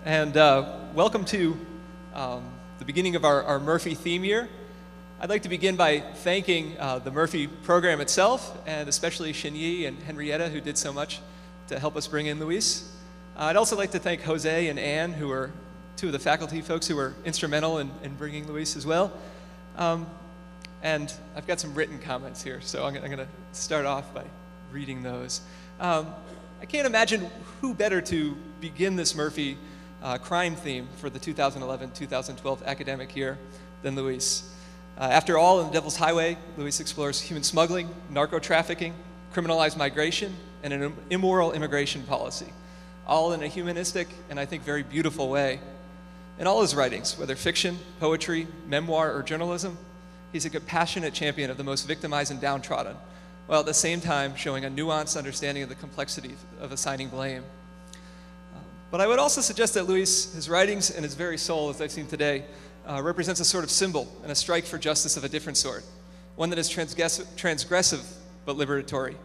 And welcome to the beginning of our Murphy theme year. I'd like to begin by thanking the Murphy program itself, and especially Shinyi and Henrietta, who did so much to help us bring in Luis. I'd also like to thank Jose and Anne, who are two of the faculty folks who were instrumental in bringing Luis as well. And I've got some written comments here, so I'm going to start off by reading those. I can't imagine who better to begin this Murphy crime theme for the 2011-2012 academic year than Luis. After all, in The Devil's Highway, Luis explores human smuggling, narco trafficking, criminalized migration, and an immoral immigration policy, all in a humanistic and I think very beautiful way. In all his writings, whether fiction, poetry, memoir, or journalism, he's a compassionate champion of the most victimized and downtrodden, while at the same time showing a nuanced understanding of the complexity of assigning blame. But I would also suggest that Luis, his writings and his very soul, as I've seen today, represents a sort of symbol and a strike for justice of a different sort, one that is transgressive but liberatory.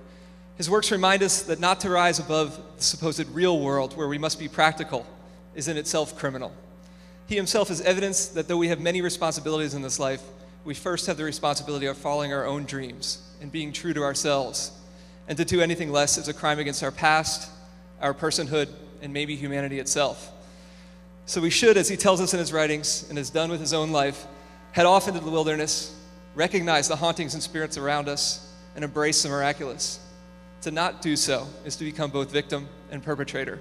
His works remind us that not to rise above the supposed real world where we must be practical is in itself criminal. He himself is evidence that though we have many responsibilities in this life, we first have the responsibility of following our own dreams and being true to ourselves. And to do anything less is a crime against our past, our personhood, and maybe humanity itself. So we should, as he tells us in his writings and has done with his own life, head off into the wilderness, recognize the hauntings and spirits around us, and embrace the miraculous. To not do so is to become both victim and perpetrator.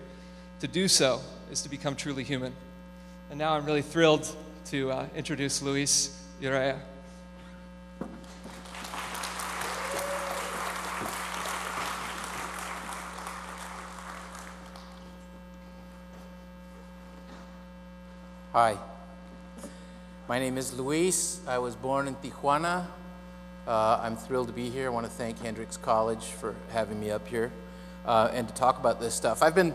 To do so is to become truly human. And now I'm really thrilled to introduce Luis Urrea. Hi, my name is Luis. I was born in Tijuana. I'm thrilled to be here. I want to thank Hendrix College for having me up here and to talk about this stuff. I've been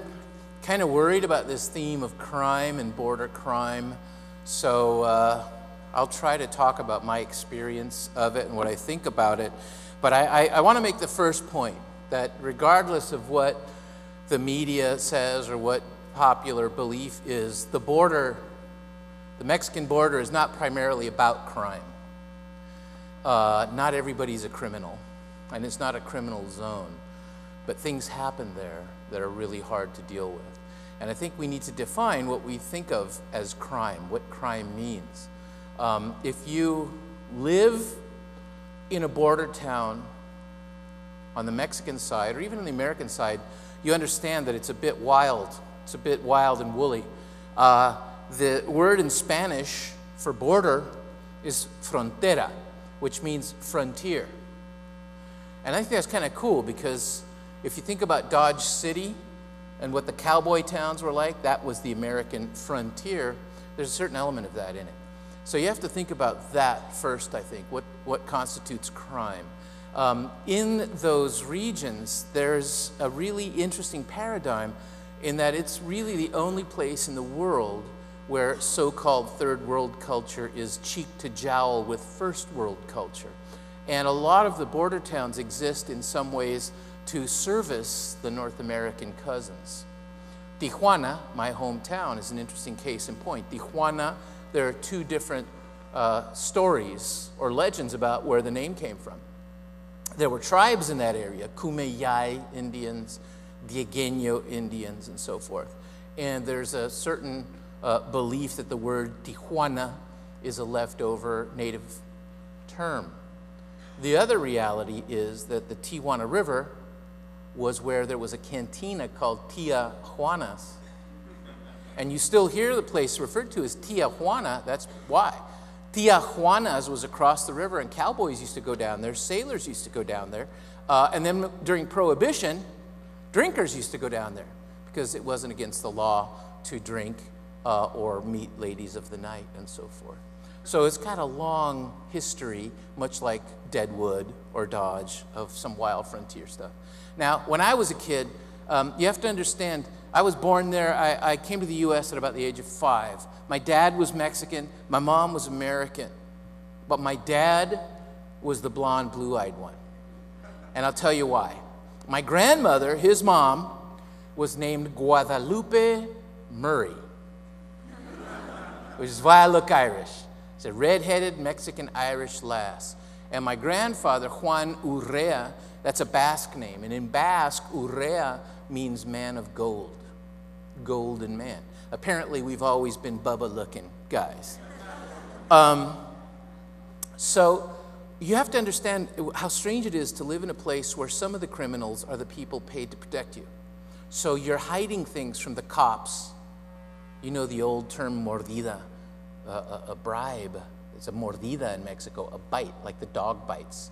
kind of worried about this theme of crime and border crime, so I'll try to talk about my experience of it and what I think about it. But I want to make the first point that regardless of what the media says or what popular belief is, the Mexican border is not primarily about crime. Not everybody's a criminal, and it's not a criminal zone, but things happen there that are really hard to deal with. And I think we need to define what we think of as crime, what crime means. If you live in a border town on the Mexican side, or even on the American side, you understand that it's a bit wild. It's a bit wild and woolly. The word in Spanish for border is frontera, which means frontier. And I think that's kind of cool because if you think about Dodge City and what the cowboy towns were like, that was the American frontier. There's a certain element of that in it. So you have to think about that first, I think, what constitutes crime. In those regions, there's a really interesting paradigm in that it's really the only place in the world where so-called third world culture is cheek to jowl with first world culture. And a lot of the border towns exist in some ways to service the North American cousins. Tijuana, my hometown, is an interesting case in point. Tijuana, there are two different stories or legends about where the name came from. There were tribes in that area, Kumeyaay Indians, Diegueño Indians, and so forth. And there's a certain belief that the word Tijuana is a leftover native term. The other reality is that the Tijuana River was where there was a cantina called Tia Juana's. And you still hear the place referred to as Tia Juana. That's why. Tia Juana's was across the river, and cowboys used to go down there, sailors used to go down there, and then during Prohibition, drinkers used to go down there because it wasn't against the law to drink or meet ladies of the night and so forth. So it's got a long history, much like Deadwood or Dodge, of some wild frontier stuff. Now, when I was a kid, you have to understand I was born there. I came to the U.S. at about the age of 5. My dad was Mexican. My mom was American. But my dad was the blonde, blue-eyed one. And I'll tell you why. My grandmother, his mom, was named Guadalupe Murray, which is why I look Irish. It's a red-headed Mexican-Irish lass. And my grandfather, Juan Urrea, that's a Basque name. And in Basque, Urrea means man of gold, golden man. Apparently, we've always been Bubba-looking guys. So you have to understand how strange it is to live in a place where some of the criminals are the people paid to protect you. So you're hiding things from the cops. You know the old term mordida, a bribe. It's a mordida in Mexico, a bite, like the dog bites.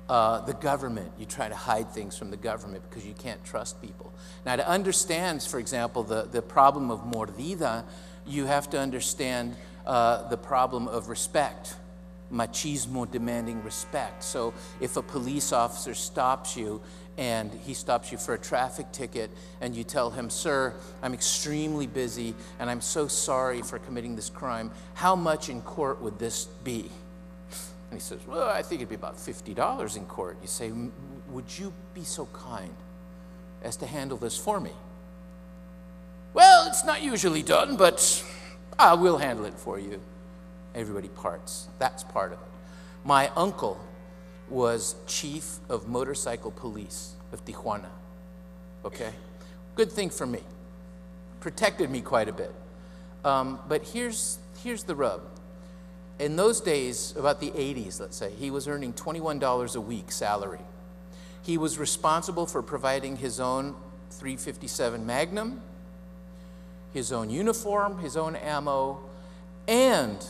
The government, you try to hide things from the government because you can't trust people. Now, to understand, for example, the problem of mordida, you have to understand the problem of respect. Machismo demanding respect. So if a police officer stops you and he stops you for a traffic ticket and you tell him, "Sir, I'm extremely busy and I'm so sorry for committing this crime. How much in court would this be?" And he says, "Well, I think it'd be about $50 in court." You say, "Would you be so kind as to handle this for me?" "Well, it's not usually done, but I will handle it for you." Everybody parts. That's part of it. My uncle was chief of motorcycle police of Tijuana. Okay? Good thing for me. Protected me quite a bit. But here's the rub. In those days, about the 80s, let's say, he was earning $21 a week salary. He was responsible for providing his own .357 Magnum, his own uniform, his own ammo, and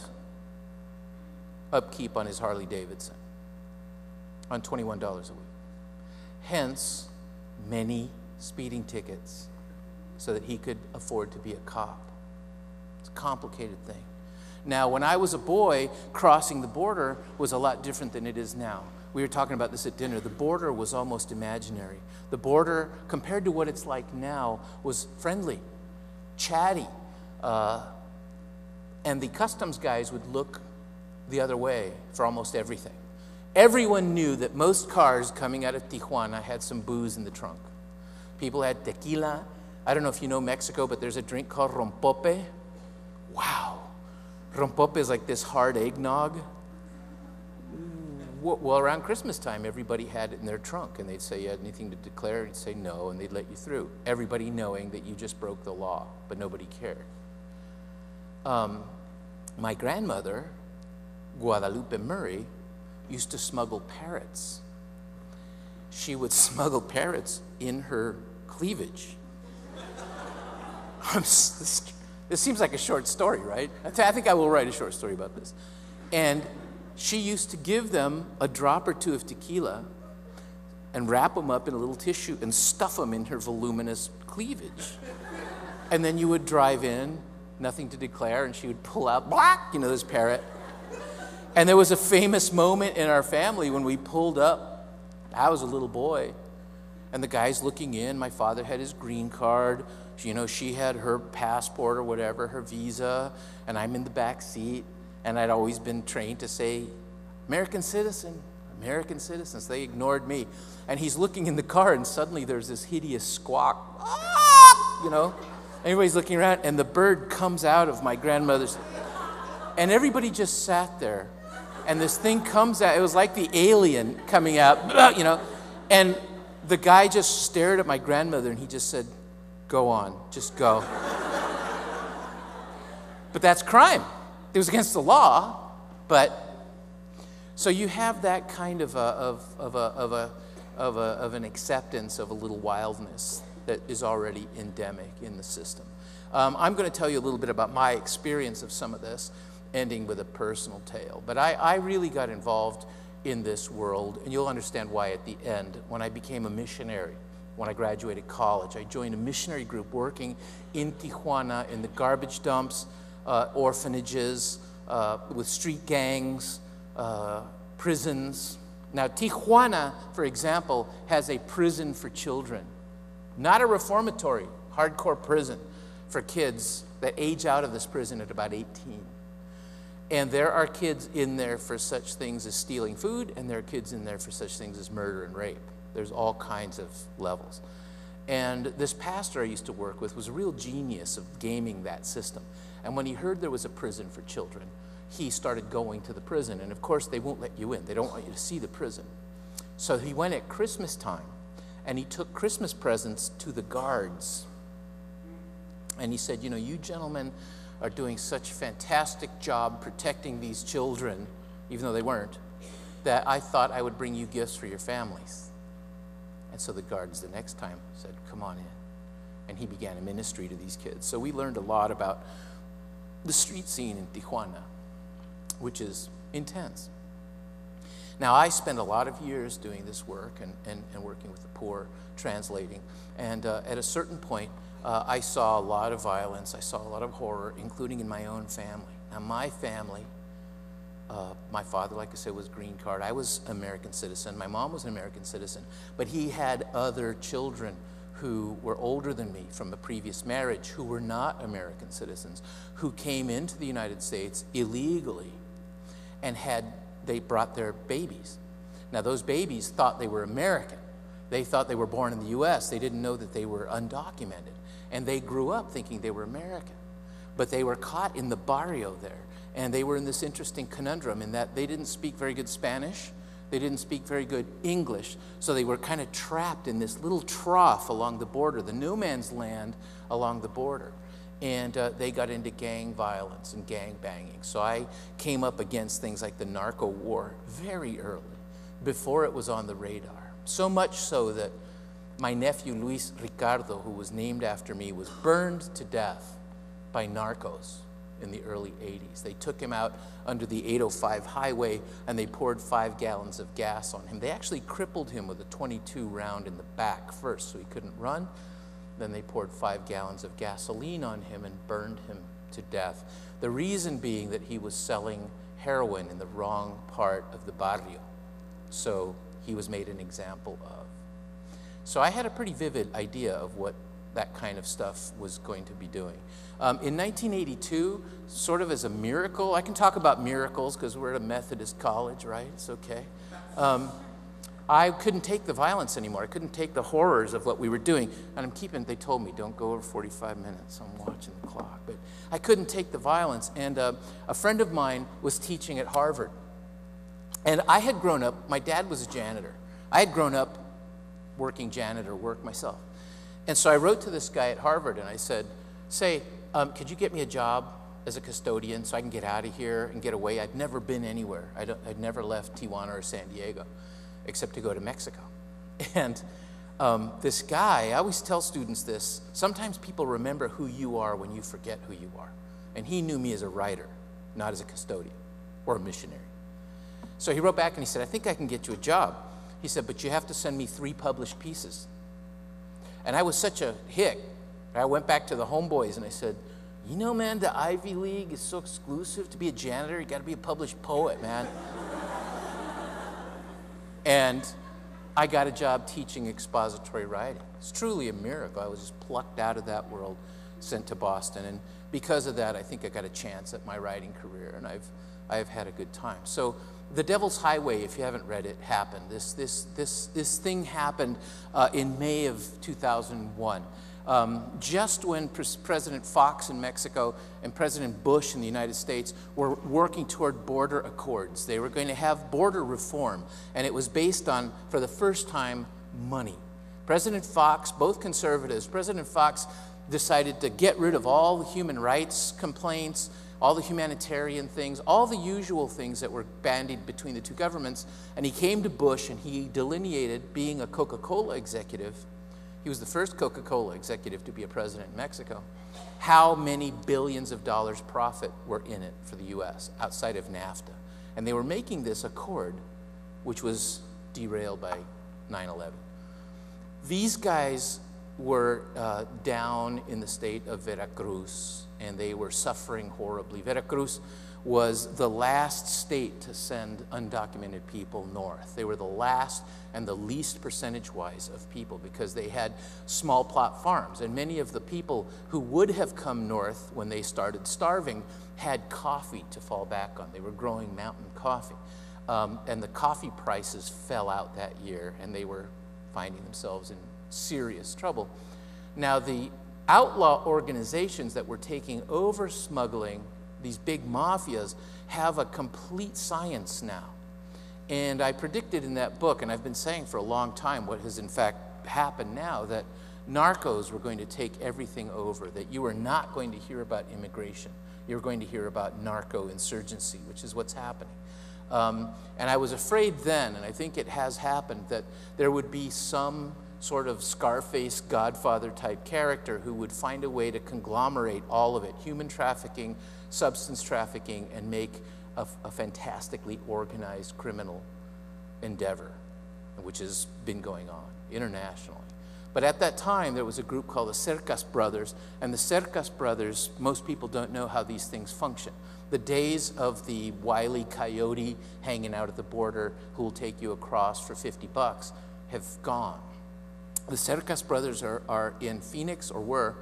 upkeep on his Harley Davidson on $21 a week. Hence, many speeding tickets so that he could afford to be a cop. It's a complicated thing. Now, when I was a boy, crossing the border was a lot different than it is now. We were talking about this at dinner. The border was almost imaginary. The border, compared to what it's like now, was friendly, chatty, and the customs guys would look the other way for almost everything. Everyone knew that most cars coming out of Tijuana had some booze in the trunk. People had tequila. I don't know if you know Mexico, but there's a drink called rompope. Wow. Rompope is like this hard eggnog. Well, around Christmas time, everybody had it in their trunk, and they'd say, "You had anything to declare?" You'd say, "No," and they'd let you through. Everybody knowing that you just broke the law, but nobody cared. My grandmother, Guadalupe Murray, used to smuggle parrots. She would smuggle parrots in her cleavage. This seems like a short story, right? I think I will write a short story about this. And she used to give them a drop or two of tequila and wrap them up in a little tissue and stuff them in her voluminous cleavage. And then you would drive in, nothing to declare, and she would pull out, this parrot. And there was a famous moment in our family when we pulled up. I was a little boy, and the guy's looking in. My father had his green card. She had her passport or whatever, her visa, and I'm in the back seat. And I'd always been trained to say, "American citizen, American citizen." So they ignored me. And he's looking in the car, and suddenly there's this hideous squawk. Everybody's looking around, and the bird comes out of my grandmother's. And everybody just sat there. And this thing comes out. It was like the alien coming out, And the guy just stared at my grandmother, and he just said, "Go on, just go." But that's crime. It was against the law, but so you have that kind of an acceptance of a little wildness that is already endemic in the system. I'm going to tell you a little bit about my experience of some of this, ending with a personal tale. But I really got involved in this world, and you'll understand why at the end. When I became a missionary, when I graduated college, I joined a missionary group working in Tijuana in the garbage dumps, orphanages, with street gangs, prisons. Now, Tijuana, for example, has a prison for children. Not a reformatory hardcore prison for kids that age out of this prison at about 18. And there are kids in there for such things as stealing food, and there are kids in there for such things as murder and rape. There's all kinds of levels. And this pastor I used to work with was a real genius of gaming that system. And when he heard there was a prison for children, he started going to the prison. And of course, they won't let you in. They don't want you to see the prison. So he went at Christmas time, and he took Christmas presents to the guards. And he said, you know, you gentlemen are doing such a fantastic job protecting these children, even though they weren't, that I thought I would bring you gifts for your families. And so the guards the next time said, come on in. And he began a ministry to these kids. So we learned a lot about the street scene in Tijuana, which is intense. Now, I spent a lot of years doing this work and working with the poor, translating. And at a certain point, I saw a lot of violence. I saw a lot of horror, including in my own family. Now, my family, my father, like I said, was green card. I was American citizen. My mom was an American citizen. But he had other children who were older than me from a previous marriage who were not American citizens, who came into the United States illegally and they brought their babies. Now, those babies thought they were American. They thought they were born in the US. They didn't know that they were undocumented. And they grew up thinking they were American. But they were caught in the barrio there. And they were in this interesting conundrum in that they didn't speak very good Spanish. They didn't speak very good English. So they were kind of trapped in this little trough along the border, the no man's land along the border. And they got into gang violence and gang banging. So I came up against things like the Narco War very early, before it was on the radar. So much so that my nephew, Luis Ricardo, who was named after me, was burned to death by narcos in the early 80s. They took him out under the 805 highway, and they poured 5 gallons of gas on him. They actually crippled him with a .22 round in the back first, so he couldn't run. Then they poured 5 gallons of gasoline on him and burned him to death. The reason being that he was selling heroin in the wrong part of the barrio. So he was made an example of. So I had a pretty vivid idea of what that kind of stuff was going to be doing. In 1982, sort of as a miracle, I can talk about miracles because we're at a Methodist college, right? It's okay. I couldn't take the violence anymore. I couldn't take the horrors of what we were doing. And they told me, don't go over 45 minutes. I'm watching the clock. But I couldn't take the violence. And a friend of mine was teaching at Harvard. And I had grown up, my dad was a janitor. I had grown up working janitor work myself. And so I wrote to this guy at Harvard and I said, could you get me a job as a custodian so I can get out of here and get away? I'd never been anywhere. I'd never left Tijuana or San Diego except to go to Mexico. And this guy, I always tell students this, sometimes people remember who you are when you forget who you are. And he knew me as a writer, not as a custodian or a missionary. So he wrote back and he said, I think I can get you a job. He said, but you have to send me 3 published pieces. And I was such a hick. I went back to the homeboys and I said, you know, man, the Ivy League is so exclusive. To be a janitor, you got to be a published poet, man. And I got a job teaching expository writing. It's truly a miracle. I was just plucked out of that world, sent to Boston. And because of that, I think I got a chance at my writing career. And I've had a good time. So The Devil's Highway, if you haven't read it, happened. This thing happened in May of 2001. Just when President Fox in Mexico and President Bush in the United States were working toward border accords. They were going to have border reform, and it was based on, for the first time, money. President Fox, both conservatives, President Fox decided to get rid of all the human rights complaints, all the humanitarian things, all the usual things that were bandied between the two governments, and he came to Bush and he delineated, being a Coca-Cola executive, he was the first Coca-Cola executive to be a president in Mexico, how many billions of dollars profit were in it for the US outside of NAFTA. And they were making this accord, which was derailed by 9/11. These guys were down in the state of Veracruz, and they were suffering horribly. Veracruz was the last state to send undocumented people north. They were the last and the least percentage-wise of people because they had small plot farms. And many of the people who would have come north when they started starving had coffee to fall back on. They were growing mountain coffee. And the coffee prices fell out that year, and they were finding themselves in serious trouble. Now, the outlaw organizations that were taking over smuggling, these big mafias, have a complete science now. And I predicted in that book, and I've been saying for a long time what has in fact happened now, that narcos were going to take everything over, that you are not going to hear about immigration. You're going to hear about narco insurgency, which is what's happening. And I was afraid then, and I think it has happened, that there would be some sort of Scarface Godfather type character who would find a way to conglomerate all of it, human trafficking, substance trafficking, and make a fantastically organized criminal endeavor, which has been going on internationally. But at that time, there was a group called the Cercas Brothers, and the Cercas Brothers, most people don't know how these things function. The days of the wily coyote hanging out at the border who will take you across for 50 bucks have gone. The Cercas brothers are in Phoenix, or were,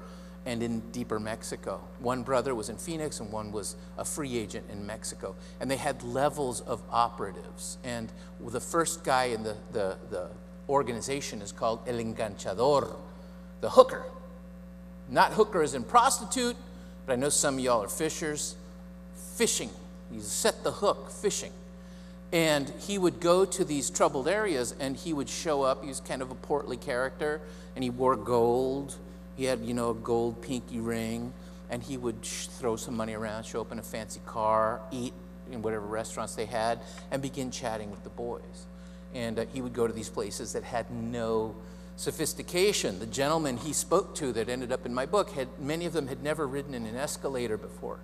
and in deeper Mexico. One brother was in Phoenix and one was a free agent in Mexico. And they had levels of operatives. And the first guy in the organization is called El Enganchador, the hooker. Not hooker as in prostitute, but I know some of y'all are fishers. Fishing. He set the hook, fishing. And he would go to these troubled areas and he would show up. He was kind of a portly character and he wore gold. He had, you know, a gold pinky ring, and he would throw some money around, show up in a fancy car, eat in whatever restaurants they had, and begin chatting with the boys. And he would go to these places that had no sophistication. The gentleman he spoke to that ended up in my book, many of them had never ridden in an escalator before.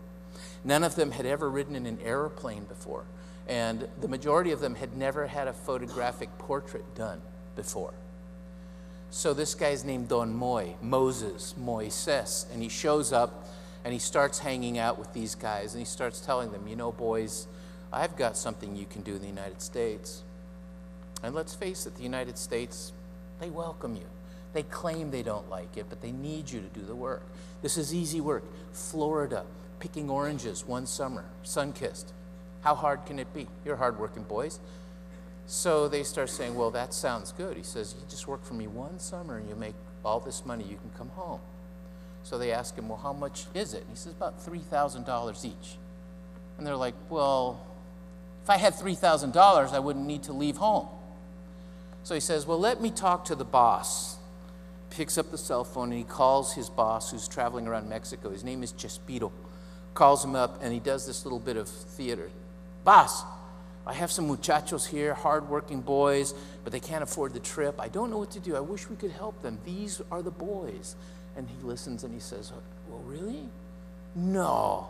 None of them had ever ridden in an airplane before. And the majority of them had never had a photographic portrait done before. So this guy's named Don Moses, Moises, and he shows up and he starts hanging out with these guys and he starts telling them, you know, boys, I've got something you can do in the United States. And let's face it, the United States, they welcome you. They claim they don't like it, but they need you to do the work. This is easy work. Florida, picking oranges one summer, sun-kissed. How hard can it be? You're hardworking boys. So they start saying, well, that sounds good. He says, you just work for me one summer and you make all this money, you can come home. So they ask him, well, how much is it? And he says, about $3,000 each. And they're like, well, if I had $3,000, I wouldn't need to leave home. So he says, well, let me talk to the boss. Picks up the cell phone and he calls his boss who's traveling around Mexico. His name is Chespirito. Calls him up and he does this little bit of theater. Boss, I have some muchachos here, hardworking boys, but they can't afford the trip. I don't know what to do. I wish we could help them. These are the boys. And he listens and he says, well, really? No.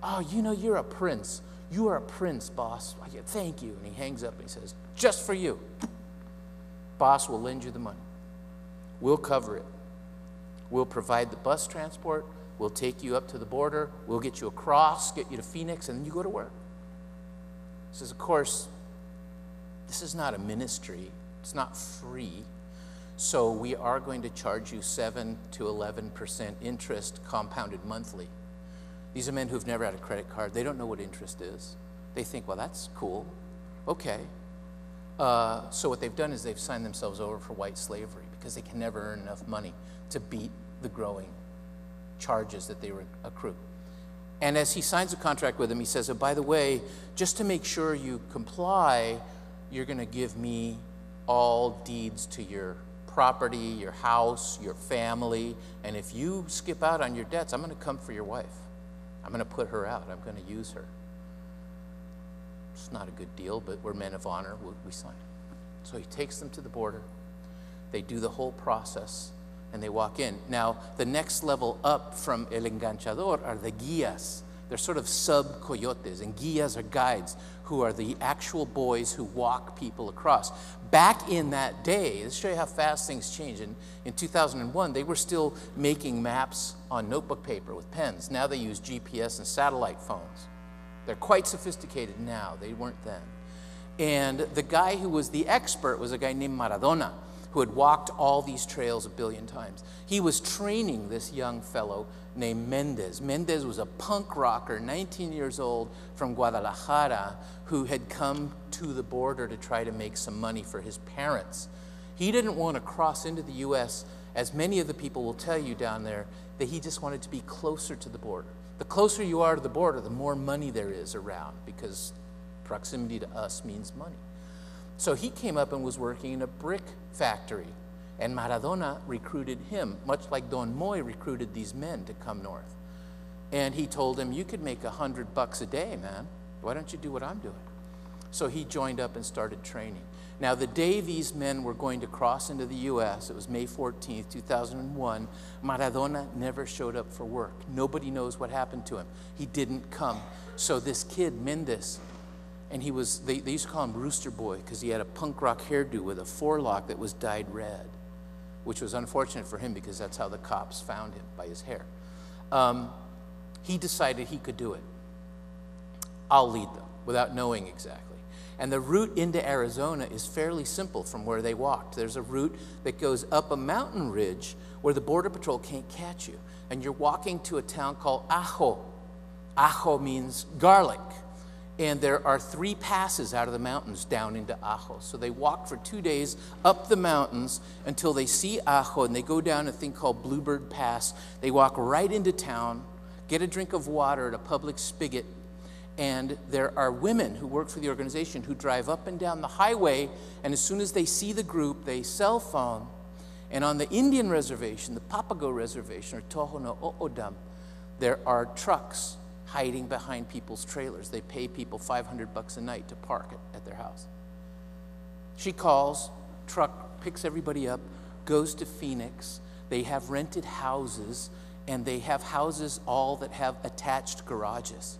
Oh, you know, you're a prince. You are a prince, boss. Thank you. And he hangs up and he says, just for you. Boss will lend you the money. We'll cover it. We'll provide the bus transport. We'll take you up to the border. We'll get you across, get you to Phoenix, and then you go to work. He says, of course, this is not a ministry. It's not free. So we are going to charge you 7 to 11% interest compounded monthly. These are men who've never had a credit card. They don't know what interest is. They think, well, that's cool. Okay. So what they've done is they've signed themselves over for white slavery because they can never earn enough money to beat the growing charges that they accrue. And as he signs a contract with him, he says, oh, by the way, just to make sure you comply, you're going to give me all deeds to your property, your house, your family, and if you skip out on your debts, I'm going to come for your wife. I'm going to put her out. I'm going to use her. It's not a good deal, but we're men of honor. We sign. So he takes them to the border. They do the whole process, and they walk in. Now, the next level up from El Enganchador are the guías. They're sort of sub-coyotes, and guías are guides who are the actual boys who walk people across. Back in that day, let's show you how fast things change. In 2001, they were still making maps on notebook paper with pens. Now they use GPS and satellite phones. They're quite sophisticated now. They weren't then. And the guy who was the expert was a guy named Maradona, who had walked all these trails a billion times. He was training this young fellow named Mendez. Mendez was a punk rocker, 19 years old, from Guadalajara, who had come to the border to try to make some money for his parents. He didn't want to cross into the U.S., as many of the people will tell you down there, that he just wanted to be closer to the border. The closer you are to the border, the more money there is around, because proximity to us means money. So he came up and was working in a brick factory, and Maradona recruited him, much like Don Moy recruited these men to come north. And he told him, you could make $100 a day, man. Why don't you do what I'm doing? So he joined up and started training. Now, the day these men were going to cross into the U.S., it was May 14th, 2001, Maradona never showed up for work. Nobody knows what happened to him. He didn't come. So this kid, Mendez, and he was, they used to call him Rooster Boy because he had a punk rock hairdo with a forelock that was dyed red, which was unfortunate for him because that's how the cops found him, by his hair. He decided he could do it. I'll lead them, without knowing exactly. And the route into Arizona is fairly simple from where they walked. There's a route that goes up a mountain ridge where the Border Patrol can't catch you. And you're walking to a town called Ajo. Ajo means garlic. And there are 3 passes out of the mountains down into Ajo. So they walk for 2 days up the mountains until they see Ajo, and they go down a thing called Bluebird Pass. They walk right into town, get a drink of water at a public spigot, and there are women who work for the organization who drive up and down the highway, and as soon as they see the group, they cell phone. And on the Indian reservation, the Papago reservation, or Tohono O'odham, there are trucks hiding behind people's trailers. They pay people $500 a night to park it at their house. She calls, truck picks everybody up, goes to Phoenix. They have rented houses, and they have houses all that have attached garages.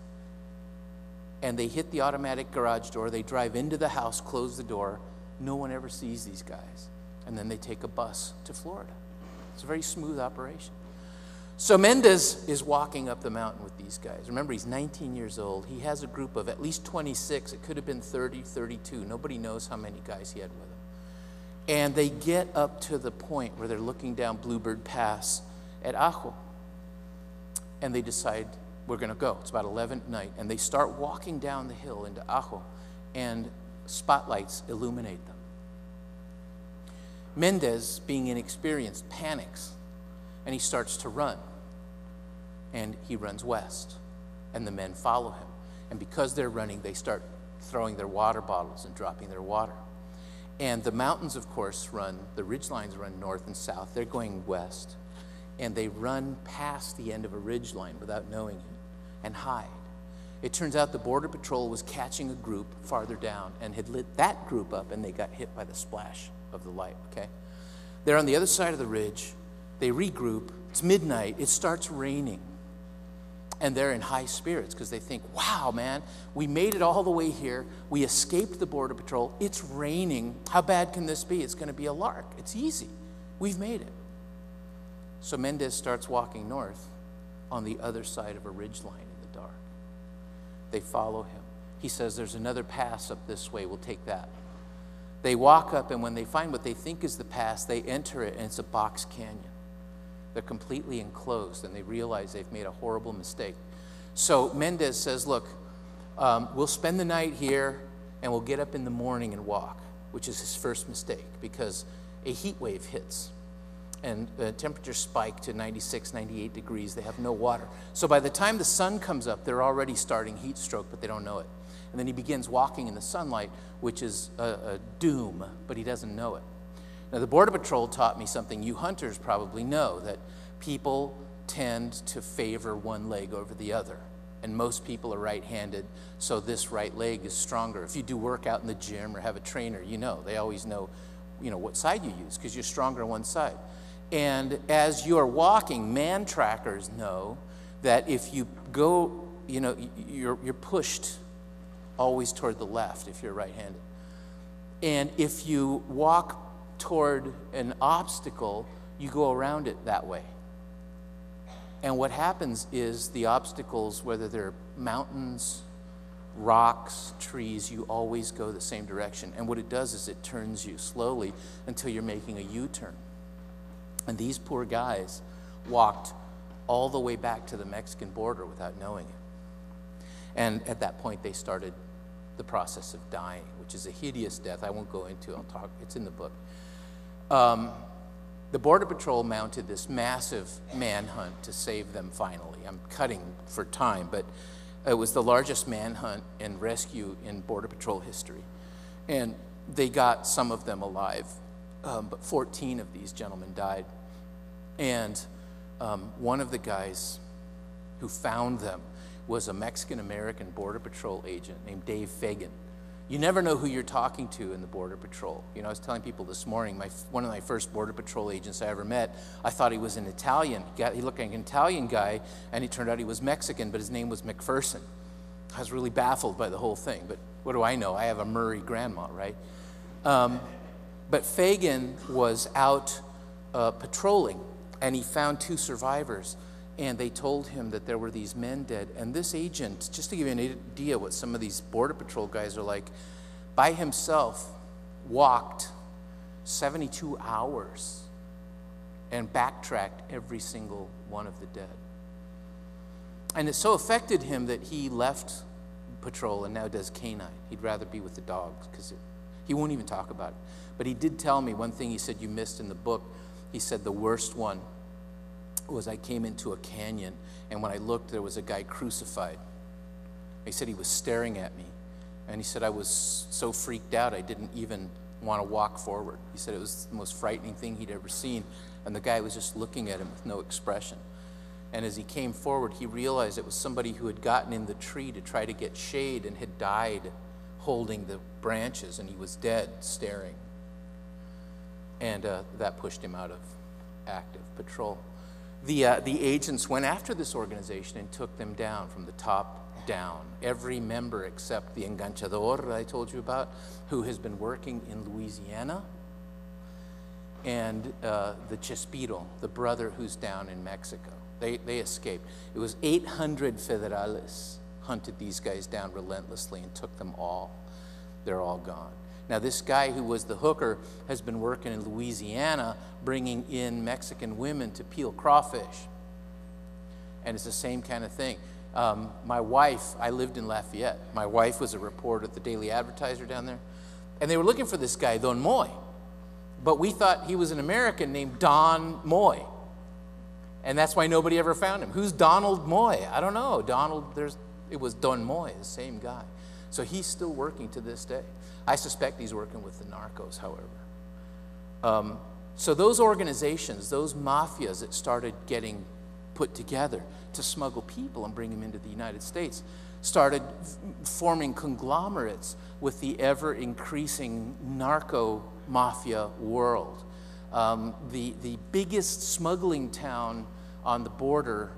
And they hit the automatic garage door, they drive into the house, close the door. No one ever sees these guys. And then they take a bus to Florida. It's a very smooth operation. So Mendez is walking up the mountain with these guys. Remember, he's 19 years old. He has a group of at least 26. It could have been 30, 32. Nobody knows how many guys he had with him. And they get up to the point where they're looking down Bluebird Pass at Ajo. And they decide, we're going to go. It's about 11 at night. And they start walking down the hill into Ajo, and spotlights illuminate them. Mendez, being inexperienced, panics, and he starts to run. And he runs west, and the men follow him. And because they're running, they start throwing their water bottles and dropping their water. And the mountains, of course, the ridgelines run north and south. They're going west. And they run past the end of a ridgeline without knowing it and hide. It turns out the Border Patrol was catching a group farther down and had lit that group up, and they got hit by the splash of the light, okay? They're on the other side of the ridge. They regroup. It's midnight. It starts raining. And they're in high spirits because they think, wow, man, we made it all the way here. We escaped the Border Patrol. It's raining. How bad can this be? It's going to be a lark. It's easy. We've made it. So Mendez starts walking north on the other side of a ridgeline in the dark. They follow him. He says, there's another pass up this way. We'll take that. They walk up, and when they find what they think is the pass, they enter it, and it's a box canyon. They're completely enclosed, and they realize they've made a horrible mistake. So Mendez says, look, we'll spend the night here, and we'll get up in the morning and walk, which is his first mistake, because a heat wave hits. And the temperature spiked to 96, 98 degrees. They have no water. So by the time the sun comes up, they're already starting heat stroke, but they don't know it. And then he begins walking in the sunlight, which is a doom, but he doesn't know it. Now, the Border Patrol taught me something you hunters probably know, that people tend to favor one leg over the other. And most people are right-handed, so this right leg is stronger. If you do work out in the gym or have a trainer, you know, they always know, what side you use, because you're stronger on one side. And as you're walking, man trackers know that if you go you know, you're pushed always toward the left if you're right-handed. And if you walk toward an obstacle, you go around it that way. And what happens is the obstacles, whether they're mountains, rocks, trees, you always go the same direction. And what it does is it turns you slowly until you're making a U-turn. And these poor guys walked all the way back to the Mexican border without knowing it. And at that point, they started the process of dying, which is a hideous death. I won't go into it. I'll talk. It's in the book. The Border Patrol mounted this massive manhunt to save them finally. I'm cutting for time, but it was the largest manhunt and rescue in Border Patrol history. And they got some of them alive, but 14 of these gentlemen died. And one of the guys who found them was a Mexican-American Border Patrol agent named Dave Fagan. You never know who you're talking to in the Border Patrol. You know, I was telling people this morning, one of my first Border Patrol agents I ever met, I thought he was an Italian. He looked like an Italian guy, and it turned out he was Mexican, but his name was McPherson. I was really baffled by the whole thing, but what do I know? I have a Murray grandma, right? But Fagan was out patrolling, and he found 2 survivors. And they told him that there were these men dead. And this agent, just to give you an idea what some of these Border Patrol guys are like, by himself walked 72 hours and backtracked every single one of the dead. And it so affected him that he left patrol and now does Keynote. He'd rather be with the dogs because he won't even talk about it. But he did tell me one thing he said you missed in the book. He said the worst one was I came into a canyon, and when I looked, there was a guy crucified. He said he was staring at me, and he said I was so freaked out I didn't even want to walk forward. He said it was the most frightening thing he'd ever seen, and the guy was just looking at him with no expression. And as he came forward, he realized it was somebody who had gotten in the tree to try to get shade and had died holding the branches, and he was dead, staring. And that pushed him out of active patrol. The agents went after this organization and took them down from the top down. Every member except the enganchador I told you about, who has been working in Louisiana, and the Chespiro, the brother who's down in Mexico. They escaped. It was 800 federales hunted these guys down relentlessly and took them all. They're all gone. Now, this guy who was the hooker has been working in Louisiana, bringing in Mexican women to peel crawfish. And it's the same kind of thing. My wife, I lived in Lafayette. My wife was a reporter at the Daily Advertiser down there. And they were looking for this guy, Don Moy. But we thought he was an American named Don Moy. And that's why nobody ever found him. Who's Donald Moy? I don't know. It was Don Moy, the same guy. So he's still working to this day. I suspect he's working with the narcos, however. So those organizations, those mafias that started getting put together to smuggle people and bring them into the United States started forming conglomerates with the ever-increasing narco mafia world. The biggest smuggling town on the border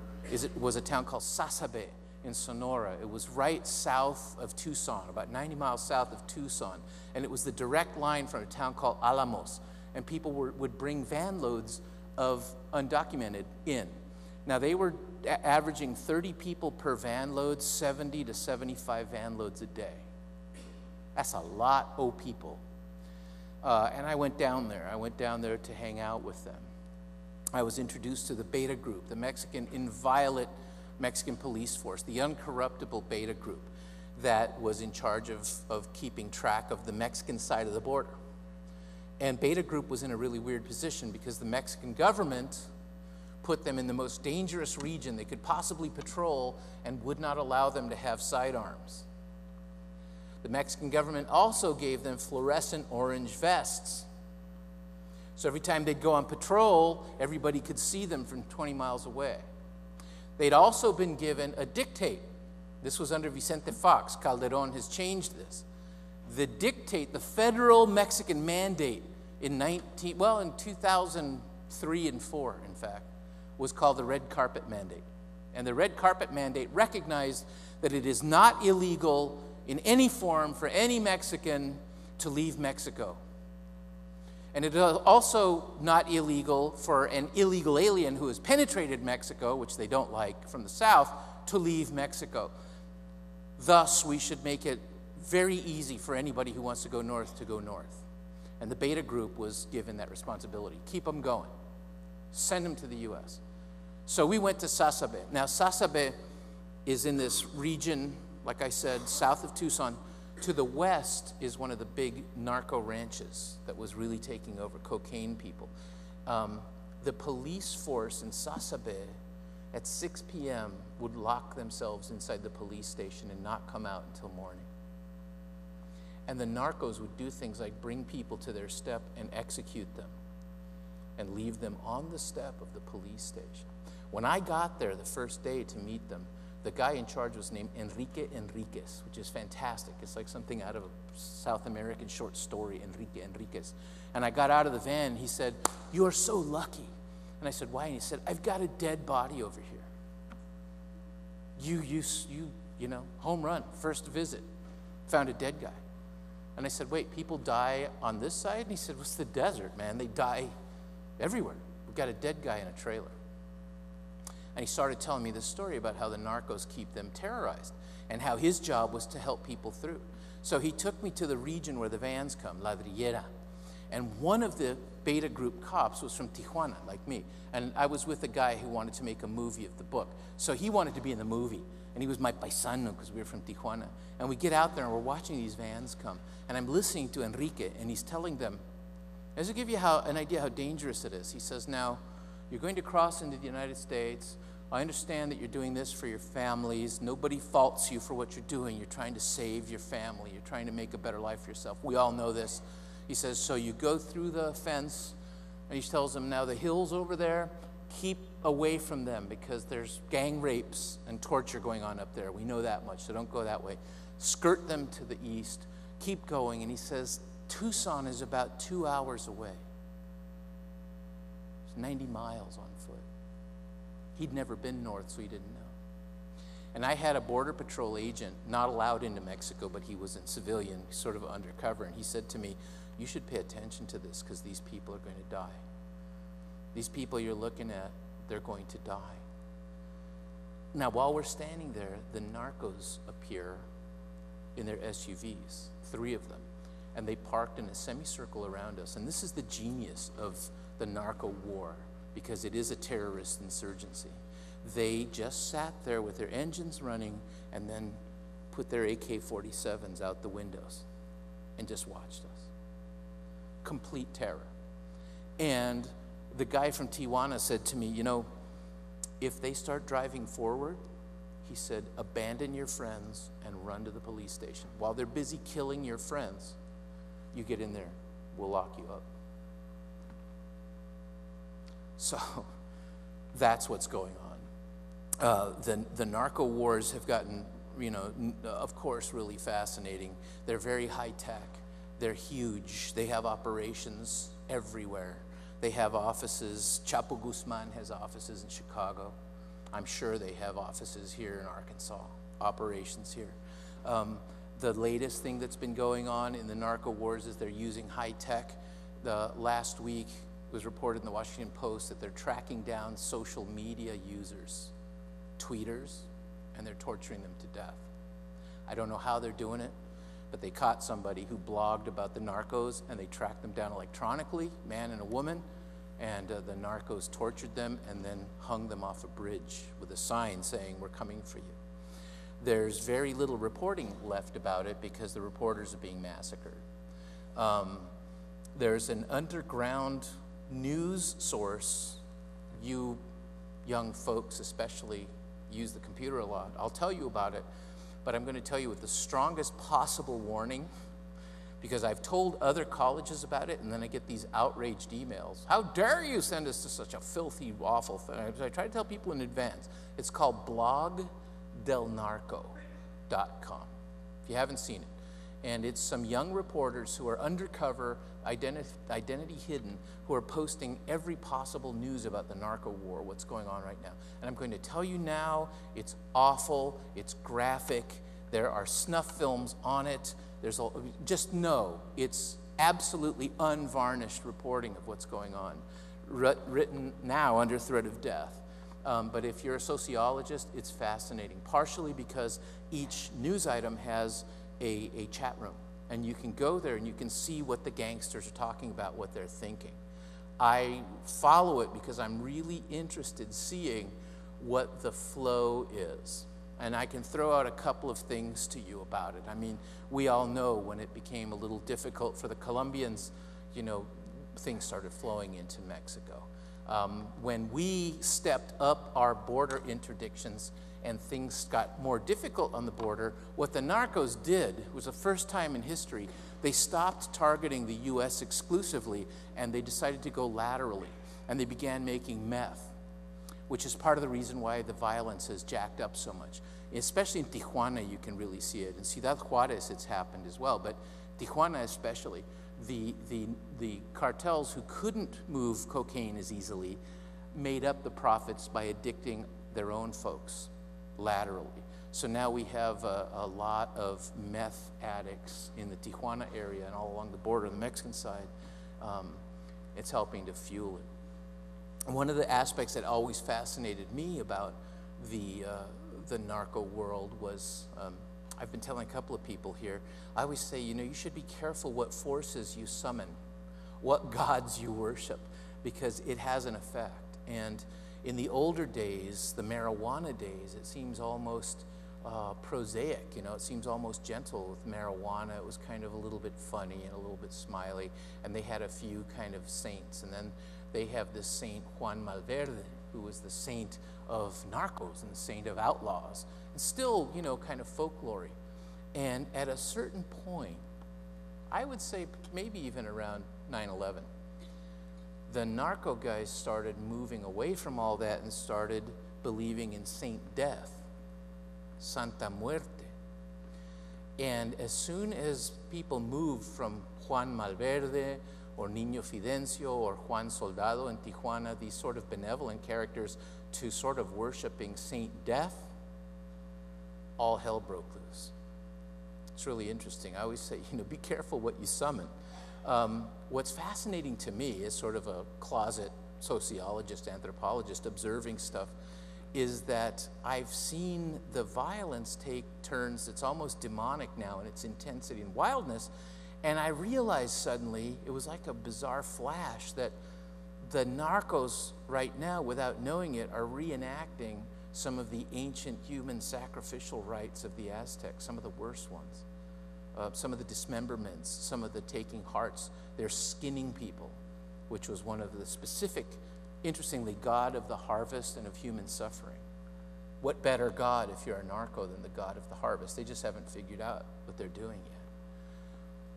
was a town called Sasabe in Sonora. It was right south of Tucson, about 90 miles south of Tucson. And it was the direct line from a town called Alamos. And people would bring van loads of undocumented in. Now, they were averaging 30 people per van load, 70 to 75 van loads a day. That's a lot of people. And I went down there. I went down there to hang out with them. I was introduced to the Beta Group, the Mexican, inviolate Mexican police force, the uncorruptible Beta Group that was in charge of keeping track of the Mexican side of the border. And Beta Group was in a really weird position because the Mexican government put them in the most dangerous region they could possibly patrol and would not allow them to have sidearms. The Mexican government also gave them fluorescent orange vests. So every time they'd go on patrol, everybody could see them from 20 miles away. They'd also been given a dictate. This was under Vicente Fox. Calderon has changed this. The dictate, the federal Mexican mandate in 2003 and 4, in fact, was called the red carpet mandate. And the red carpet mandate recognized that it is not illegal in any form for any Mexican to leave Mexico. And it is also not illegal for an illegal alien who has penetrated Mexico, which they don't like, from the south, to leave Mexico. Thus, we should make it very easy for anybody who wants to go north to go north. And the Beta group was given that responsibility. Keep them going. Send them to the U.S. So we went to Sasabe. Now, Sasabe is in this region, like I said, south of Tucson. To the west is one of the big narco ranches that was really taking over cocaine people. The police force in Sasabe at 6 p.m. would lock themselves inside the police station and not come out until morning. And the narcos would do things like bring people to their step and execute them and leave them on the step of the police station. When I got there the first day to meet them, the guy in charge was named Enrique Enriquez, which is fantastic. It's like something out of a South American short story, Enrique Enriquez. And I got out of the van, and he said, "You are so lucky." And I said, "Why?" And he said, "I've got a dead body over here. You know, home run, first visit, found a dead guy." And I said, "Wait, people die on this side?" And he said, "What's the desert, man? They die everywhere. We've got a dead guy in a trailer." And he started telling me this story about how the narcos keep them terrorized and how his job was to help people through. So he took me to the region where the vans come, Ladrillera. And one of the Beta group cops was from Tijuana, like me. And I was with a guy who wanted to make a movie of the book. So he wanted to be in the movie. And he was my paisano because we were from Tijuana. And we get out there and we're watching these vans come. And I'm listening to Enrique, and he's telling them, this will give you an idea how dangerous it is. He says, "Now, you're going to cross into the United States. I understand that you're doing this for your families. Nobody faults you for what you're doing. You're trying to save your family. You're trying to make a better life for yourself. We all know this." He says, "So you go through the fence," and he tells them, "Now the hills over there, keep away from them because there's gang rapes and torture going on up there. We know that much, so don't go that way. Skirt them to the east. Keep going." And he says, Tucson is about 2 hours away. It's 90 miles on foot. He'd never been north, so he didn't know. And I had a Border Patrol agent, not allowed into Mexico, but he was in civilian, sort of undercover, and he said to me, "You should pay attention to this because these people are going to die. These people you're looking at, they're going to die." Now, while we're standing there, the narcos appear in their SUVs, 3 of them, and they parked in a semicircle around us. And this is the genius of the Narco War, because it is a terrorist insurgency. They just sat there with their engines running and then put their AK-47s out the windows and just watched us. Complete terror. And the guy from Tijuana said to me, "You know, if they start driving forward," he said, "abandon your friends and run to the police station. While they're busy killing your friends, you get in there, we'll lock you up." So that's what's going on. The narco wars have gotten, of course, really fascinating. They're very high tech. They're huge. They have operations everywhere. They have offices. Chapo Guzman has offices in Chicago. I'm sure they have offices here in Arkansas, operations here. The latest thing that's been going on in the narco wars is they're using high tech. Last week, it was reported in the Washington Post that they're tracking down social media users, tweeters, and they're torturing them to death. I don't know how they're doing it, but they caught somebody who blogged about the narcos, and they tracked them down electronically, man and a woman, and the narcos tortured them and then hung them off a bridge with a sign saying, "We're coming for you." There's very little reporting left about it because the reporters are being massacred. There's an underground news source. You young folks especially use the computer a lot. I'll tell you about it, but I'm going to tell you with the strongest possible warning, because I've told other colleges about it, and then I get these outraged emails. "How dare you send us to such a filthy, awful thing?" I try to tell people in advance. It's called blogdelnarco.com, if you haven't seen it. And it's some young reporters who are undercover, identity hidden, who are posting every possible news about the Narco War, what's going on right now. And I'm going to tell you now, it's awful, it's graphic, there are snuff films on it, just know it's absolutely unvarnished reporting of what's going on, written now under threat of death. But if you're a sociologist, it's fascinating, partially because each news item has a chat room, and you can go there and you can see what the gangsters are talking about, what they're thinking. I follow it because I'm really interested in seeing what the flow is. And I can throw out a couple of things to you about it. I mean, we all know when it became a little difficult for the Colombians, you know, things started flowing into Mexico. When we stepped up our border interdictions and things got more difficult on the border, what the narcos did was the first time in history, they stopped targeting the US exclusively and they decided to go laterally. And they began making meth, which is part of the reason why the violence has jacked up so much. Especially in Tijuana, you can really see it. In Ciudad Juarez, it's happened as well, but Tijuana especially. The cartels who couldn't move cocaine as easily made up the profits by addicting their own folks laterally. So now we have a lot of meth addicts in the Tijuana area and all along the border on the Mexican side. It's helping to fuel it. And one of the aspects that always fascinated me about the narco world was, I've been telling a couple of people here, I always say, you know, you should be careful what forces you summon, what gods you worship, because it has an effect. And in the older days, the marijuana days, it seems almost prosaic, you know, it seems almost gentle with marijuana. It was kind of a little bit funny and a little bit smiley, and they had a few kind of saints. And then they have this Saint Juan Malverde, who was the saint of narcos and the saint of outlaws, and still, you know, kind of folklore. And at a certain point, I would say maybe even around 9/11, the narco guys started moving away from all that and started believing in Saint Death, Santa Muerte. And as soon as people moved from Juan Malverde or Niño Fidencio or Juan Soldado in Tijuana, these sort of benevolent characters, to sort of worshiping Saint Death, all hell broke loose. It's really interesting. I always say, you know, be careful what you summon. What's fascinating to me as sort of a closet sociologist, anthropologist, observing stuff, is that I've seen the violence take turns that's almost demonic now in its intensity and wildness. And I realized suddenly, it was like a bizarre flash, that the narcos right now, without knowing it, are reenacting some of the ancient human sacrificial rites of the Aztecs, some of the worst ones. Some of the dismemberments, some of the taking hearts. They're skinning people, which was one of the specific, interestingly, God of the harvest and of human suffering. What better God, if you're a narco, than the God of the harvest? They just haven't figured out what they're doing yet.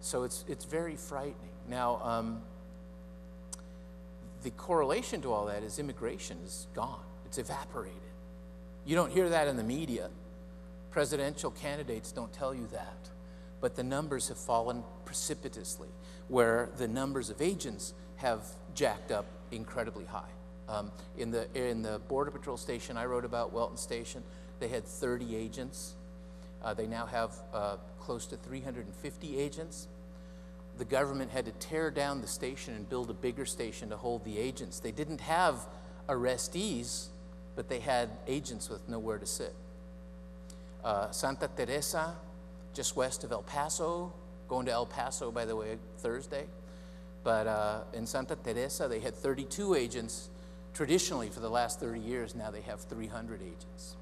So it's very frightening. Now, the correlation to all that is immigration is gone. It's evaporated. You don't hear that in the media. Presidential candidates don't tell you that. But the numbers have fallen precipitously, where the numbers of agents have jacked up incredibly high. In the Border Patrol station I wrote about, Welton Station, they had 30 agents. They now have close to 350 agents. The government had to tear down the station and build a bigger station to hold the agents. They didn't have arrestees, but they had agents with nowhere to sit. Santa Teresa, just west of El Paso, going to El Paso, by the way, Thursday. But in Santa Teresa, they had 32 agents. Traditionally, for the last 30 years, now they have 300 agents.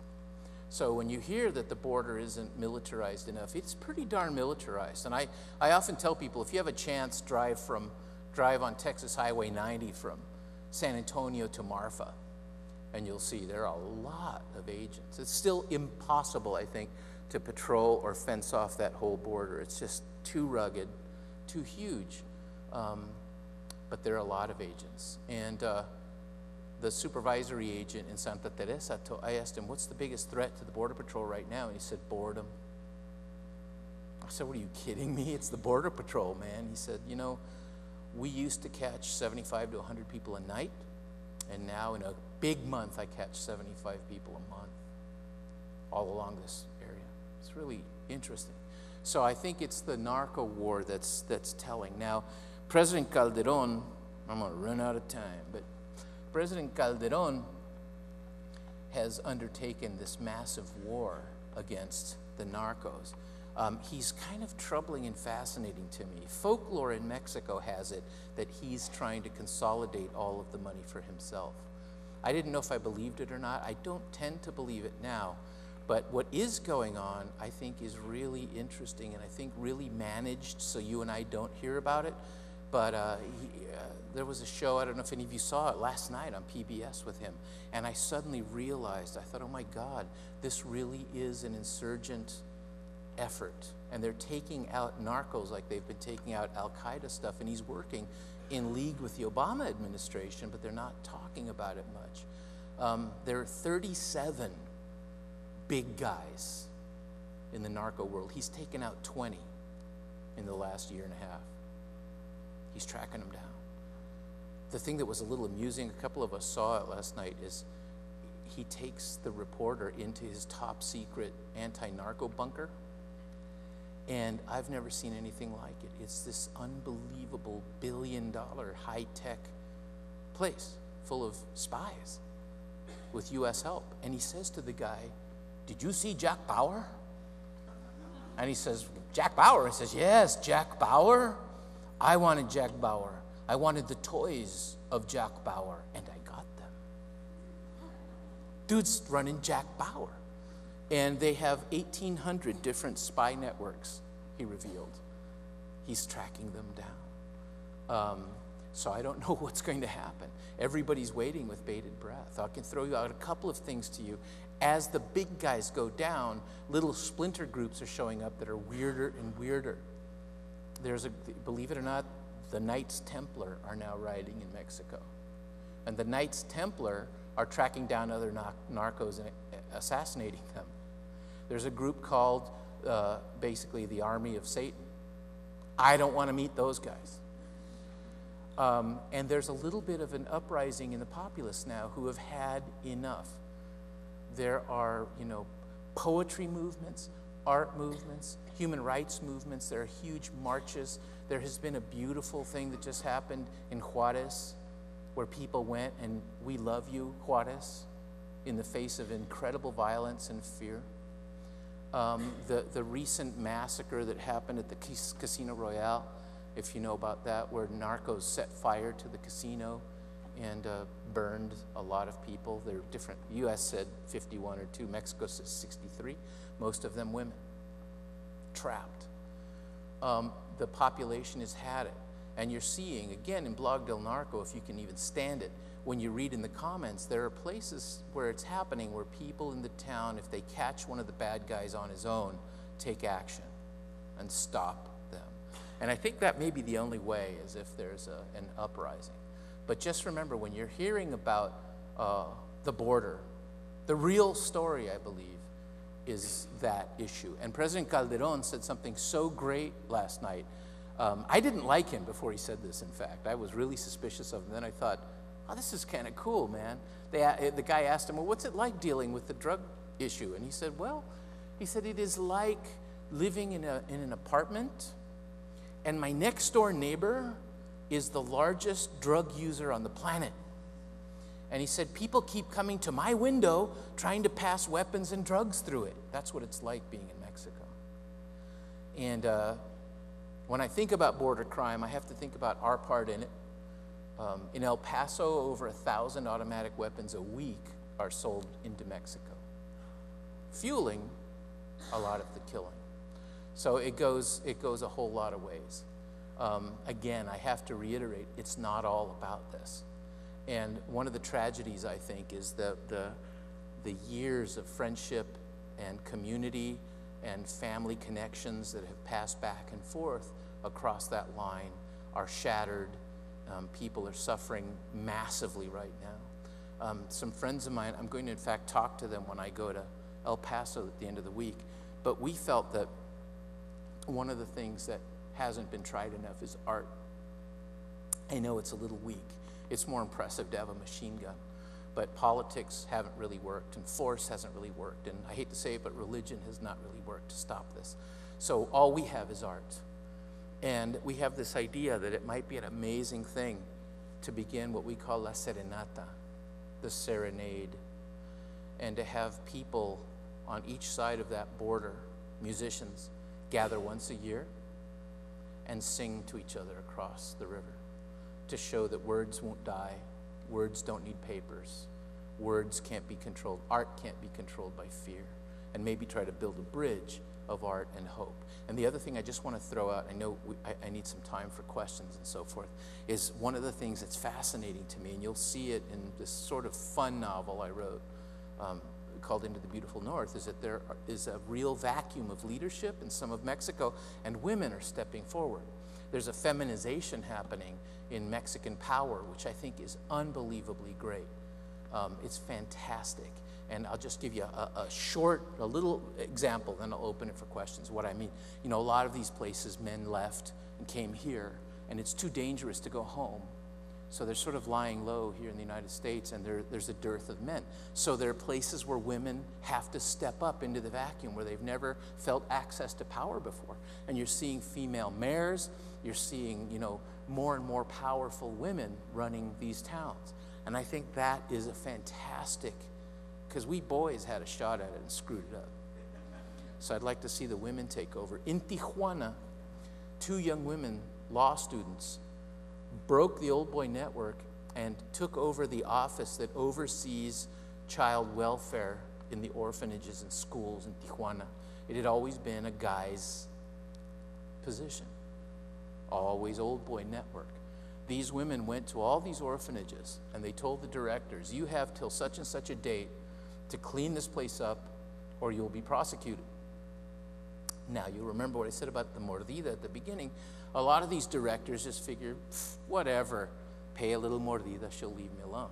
So when you hear that the border isn't militarized enough, it's pretty darn militarized. And I often tell people, if you have a chance, drive on Texas Highway 90 from San Antonio to Marfa, and you'll see there are a lot of agents. It's still impossible, I think, to patrol or fence off that whole border. It's just too rugged, too huge. But there are a lot of agents. And the supervisory agent in Santa Teresa, I asked him, what's the biggest threat to the Border Patrol right now? And he said, boredom. said, what, are you kidding me? It's the Border Patrol, man. He said, you know, we used to catch 75 to 100 people a night, and now in a big month, I catch 75 people a month all along this area. It's really interesting. So I think it's the Narco War that's telling. Now, President Calderon, I'm going to run out of time, but President Calderon has undertaken this massive war against the narcos. He's kind of troubling and fascinating to me. Folklore in Mexico has it that he's trying to consolidate all of the money for himself. I didn't know if I believed it or not. I don't tend to believe it now. But what is going on, I think, is really interesting and I think really managed so you and I don't hear about it. But there was a show, I don't know if any of you saw it, last night on PBS with him. And I suddenly realized, I thought, oh my God, this really is an insurgent effort. And they're taking out narcos like they've been taking out Al-Qaeda stuff. And he's working in league with the Obama administration, but they're not talking about it much. There are 37 big guys in the narco world. He's taken out 20 in the last year and a half. He's tracking them down. The thing that was a little amusing, a couple of us saw it last night, is he takes the reporter into his top secret anti-narco bunker, and I've never seen anything like it. It's this unbelievable billion-dollar high-tech place full of spies with U.S. help. And he says to the guy, "Did you see Jack Bauer?" And he says, "Jack Bauer?" He says, "Yes, Jack Bauer. I wanted Jack Bauer. I wanted the toys of Jack Bauer, and I got them." Dude's running Jack Bauer. And they have 1,800 different spy networks, he revealed. He's tracking them down. So I don't know what's going to happen. Everybody's waiting with bated breath. I can throw out a couple of things to you. As the big guys go down, little splinter groups are showing up that are weirder and weirder. There's believe it or not, the Knights Templar are now riding in Mexico. And the Knights Templar are tracking down other narcos and assassinating them. There's a group called, basically, the Army of Satan. I don't want to meet those guys. And there's a little bit of an uprising in the populace now who have had enough. There are, poetry movements, art movements, human rights movements. There are huge marches. There has been a beautiful thing that just happened in Juarez where people went and "We love you, Juarez," in the face of incredible violence and fear. The recent massacre that happened at the Casino Royale, if you know about that, where narcos set fire to the casino and burned a lot of people. They're different. The U.S. said 51 or 2. Mexico says 63. Most of them women. Trapped. The population has had it. And you're seeing, again, in Blog del Narco, if you can even stand it, when you read in the comments, there are places where it's happening where people in the town, if they catch one of the bad guys on his own, take action and stop them. And I think that may be the only way, is if there's an uprising. But just remember, when you're hearing about the border, the real story, I believe, is that issue. And President Calderon said something so great last night. I didn't like him before he said this, in fact. I was really suspicious of him. Then I thought, oh, this is kind of cool, man. The guy asked him, well, what's it like dealing with the drug issue? And he said, well, it is like living in an apartment, and my next door neighbor is the largest drug user on the planet. And he said, people keep coming to my window trying to pass weapons and drugs through it. That's what it's like being in Mexico. And when I think about border crime, I have to think about our part in it. In El Paso, over 1,000 automatic weapons a week are sold into Mexico, fueling a lot of the killing. So it goes a whole lot of ways. Again, I have to reiterate, it's not all about this. And one of the tragedies, I think, is the years of friendship and community and family connections that have passed back and forth across that line are shattered. People are suffering massively right now. Some friends of mine, I'm going to, in fact, talk to them when I go to El Paso at the end of the week, but we felt that one of the things that hasn't been tried enough is art. I know it's a little weak. It's more impressive to have a machine gun. But politics haven't really worked, and force hasn't really worked. And I hate to say it, but religion has not really worked to stop this. So all we have is art. And we have this idea that it might be an amazing thing to begin what we call la serenata, the serenade, and to have people on each side of that border, musicians, gather once a year and sing to each other across the river to show that words won't die, words don't need papers, words can't be controlled, art can't be controlled by fear, and maybe try to build a bridge of art and hope. And the other thing I just want to throw out, I know I need some time for questions and so forth, is one of the things that's fascinating to me, and you'll see it in this sort of fun novel I wrote called Into the Beautiful North, is that there is a real vacuum of leadership in some of Mexico, and women are stepping forward. There's a feminization happening in Mexican power, which I think is unbelievably great. It's fantastic. And I'll just give you a little example, then I'll open it for questions. What I mean, you know, a lot of these places, men left and came here, and it's too dangerous to go home. So they're sort of lying low here in the United States, and there's a dearth of men. So there are places where women have to step up into the vacuum where they've never felt access to power before. And you're seeing female mayors, you're seeing, you know, more and more powerful women running these towns. And I think that is a fantastic, because we boys had a shot at it and screwed it up. So I'd like to see the women take over. In Tijuana, 2 young women, law students, broke the old boy network and took over the office that oversees child welfare in the orphanages and schools in Tijuana. It had always been a guy's position, always old boy network. These women went to all these orphanages and they told the directors, you have till such and such a date to clean this place up or you'll be prosecuted. Now, you remember what I said about the mordida at the beginning. A lot of these directors just figure, whatever, pay a little mordida, she'll leave me alone.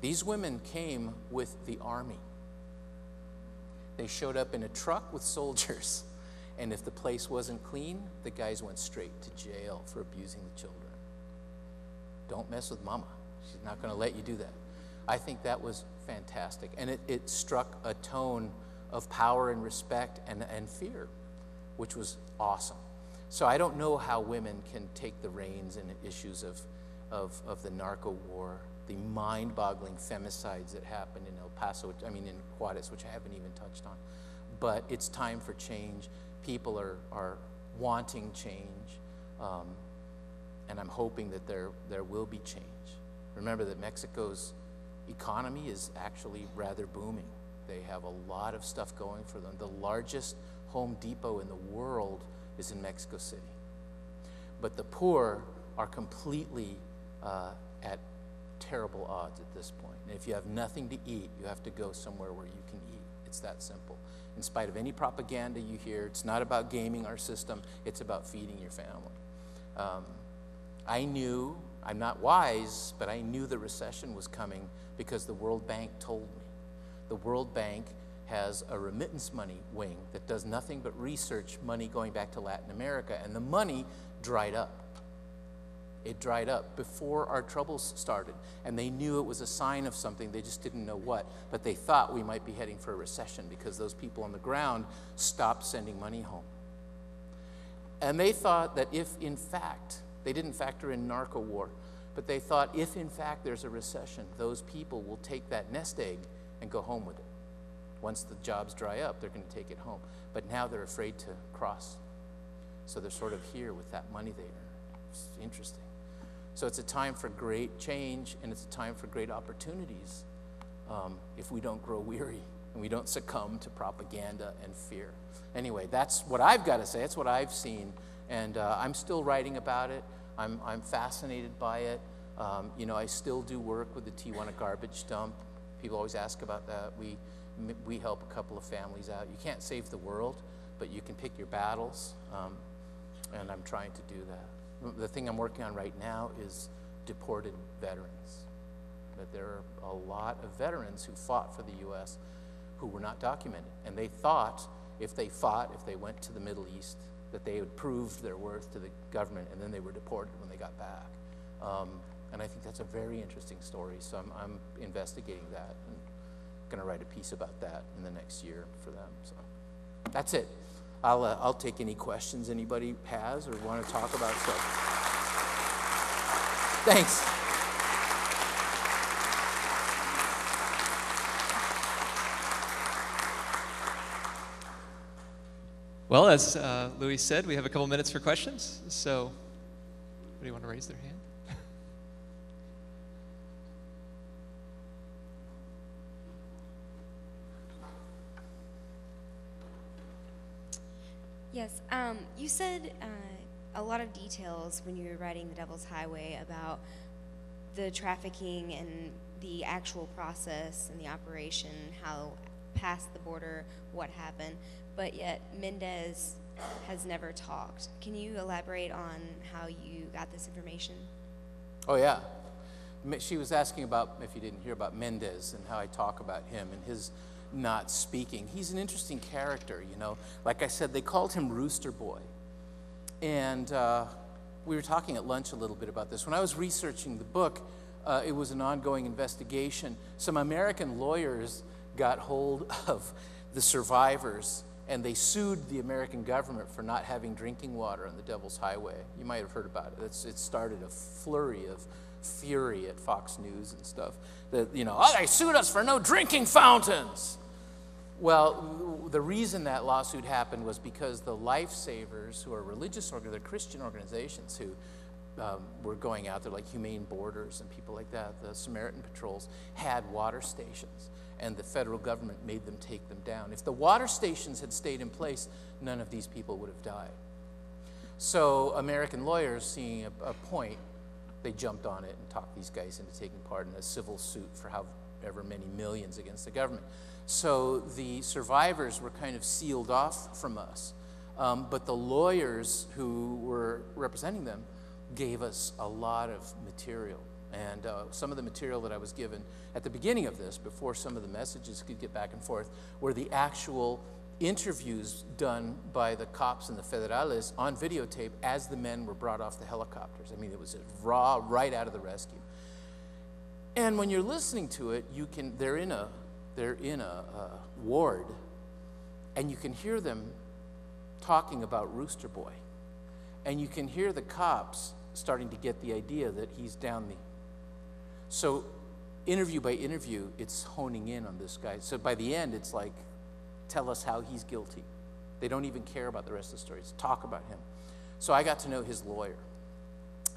These women came with the army. They showed up in a truck with soldiers, and if the place wasn't clean, the guys went straight to jail for abusing the children. Don't mess with mama. She's not going to let you do that. I think that was fantastic, and it struck a tone of power and respect and fear, which was awesome. So I don't know how women can take the reins in issues of the Narco War, the mind-boggling femicides that happened in El Paso, in Juarez, which I haven't even touched on. But it's time for change. People are wanting change, and I'm hoping that there will be change. Remember that Mexico's economy is actually rather booming. They have a lot of stuff going for them. The largest Home Depot in the world is in Mexico City. But the poor are completely at terrible odds at this point. And if you have nothing to eat, you have to go somewhere where you can eat. It's that simple. In spite of any propaganda you hear, it's not about gaming our system, it's about feeding your family. I knew, I'm not wise, but I knew the recession was coming because the World Bank told me. The World Bank has a remittance money wing that does nothing but research money going back to Latin America, and the money dried up. It dried up before our troubles started, and they knew it was a sign of something, they just didn't know what, but they thought we might be heading for a recession because those people on the ground stopped sending money home. And they thought that if in fact, they didn't factor in Narco War, but they thought if in fact there's a recession, those people will take that nest egg and go home with it. Once the jobs dry up, they're going to take it home. But now they're afraid to cross. So they're sort of here with that money they earn. It's interesting. So it's a time for great change, and it's a time for great opportunities if we don't grow weary and we don't succumb to propaganda and fear. Anyway, that's what I've got to say. That's what I've seen. And I'm still writing about it. I'm fascinated by it. You know, I still do work with the Tijuana garbage dump. People always ask about that. We help a couple of families out. You can't save the world, but you can pick your battles, and I'm trying to do that. The thing I'm working on right now is deported veterans. But there are a lot of veterans who fought for the U.S. who were not documented, and they thought if they fought, if they went to the Middle East, that they had proved their worth to the government, and then they were deported when they got back. And I think that's a very interesting story, so I'm investigating that and going to write a piece about that in the next year for them. So that's it. I'll take any questions anybody has or want to talk about stuff. Thanks. Well, as Luis said, we have a couple minutes for questions. So, anybody want to raise their hand? Yes, you said a lot of details when you were writing The Devil's Highway about the trafficking and the actual process and the operation, how past the border, what happened, but yet Mendez has never talked. Can you elaborate on how you got this information? Oh, yeah. She was asking about, if you didn't hear, about Mendez and how I talk about him and his not speaking. He's an interesting character, you know. Like I said, they called him Rooster Boy. And we were talking at lunch a little bit about this. When I was researching the book, it was an ongoing investigation. Some American lawyers got hold of the survivors, and they sued the American government for not having drinking water on the Devil's Highway. You might have heard about it. It started a flurry of fury at Fox News and stuff. That, you know, oh, they sued us for no drinking fountains. Well, the reason that lawsuit happened was because the lifesavers, who are religious, they're Christian organizations who were going out there, like Humane Borders and people like that, the Samaritan Patrols, had water stations, and the federal government made them take them down. If the water stations had stayed in place, none of these people would have died. So American lawyers, seeing a point, they jumped on it and talked these guys into taking part in a civil suit for however many millions against the government. So the survivors were kind of sealed off from us. But the lawyers who were representing them gave us a lot of material. And some of the material that I was given at the beginning of this, before some of the messages could get back and forth, were the actual interviews done by the cops and the federales on videotape as the men were brought off the helicopters. I mean, it was raw, right out of the rescue. And when you're listening to it, they're in a ward, and you can hear them talking about Rooster Boy. And you can hear the cops starting to get the idea that he's down the... So interview by interview, it's honing in on this guy. So by the end, it's like, tell us how he's guilty. They don't even care about the rest of the story. It's talk about him. So I got to know his lawyer.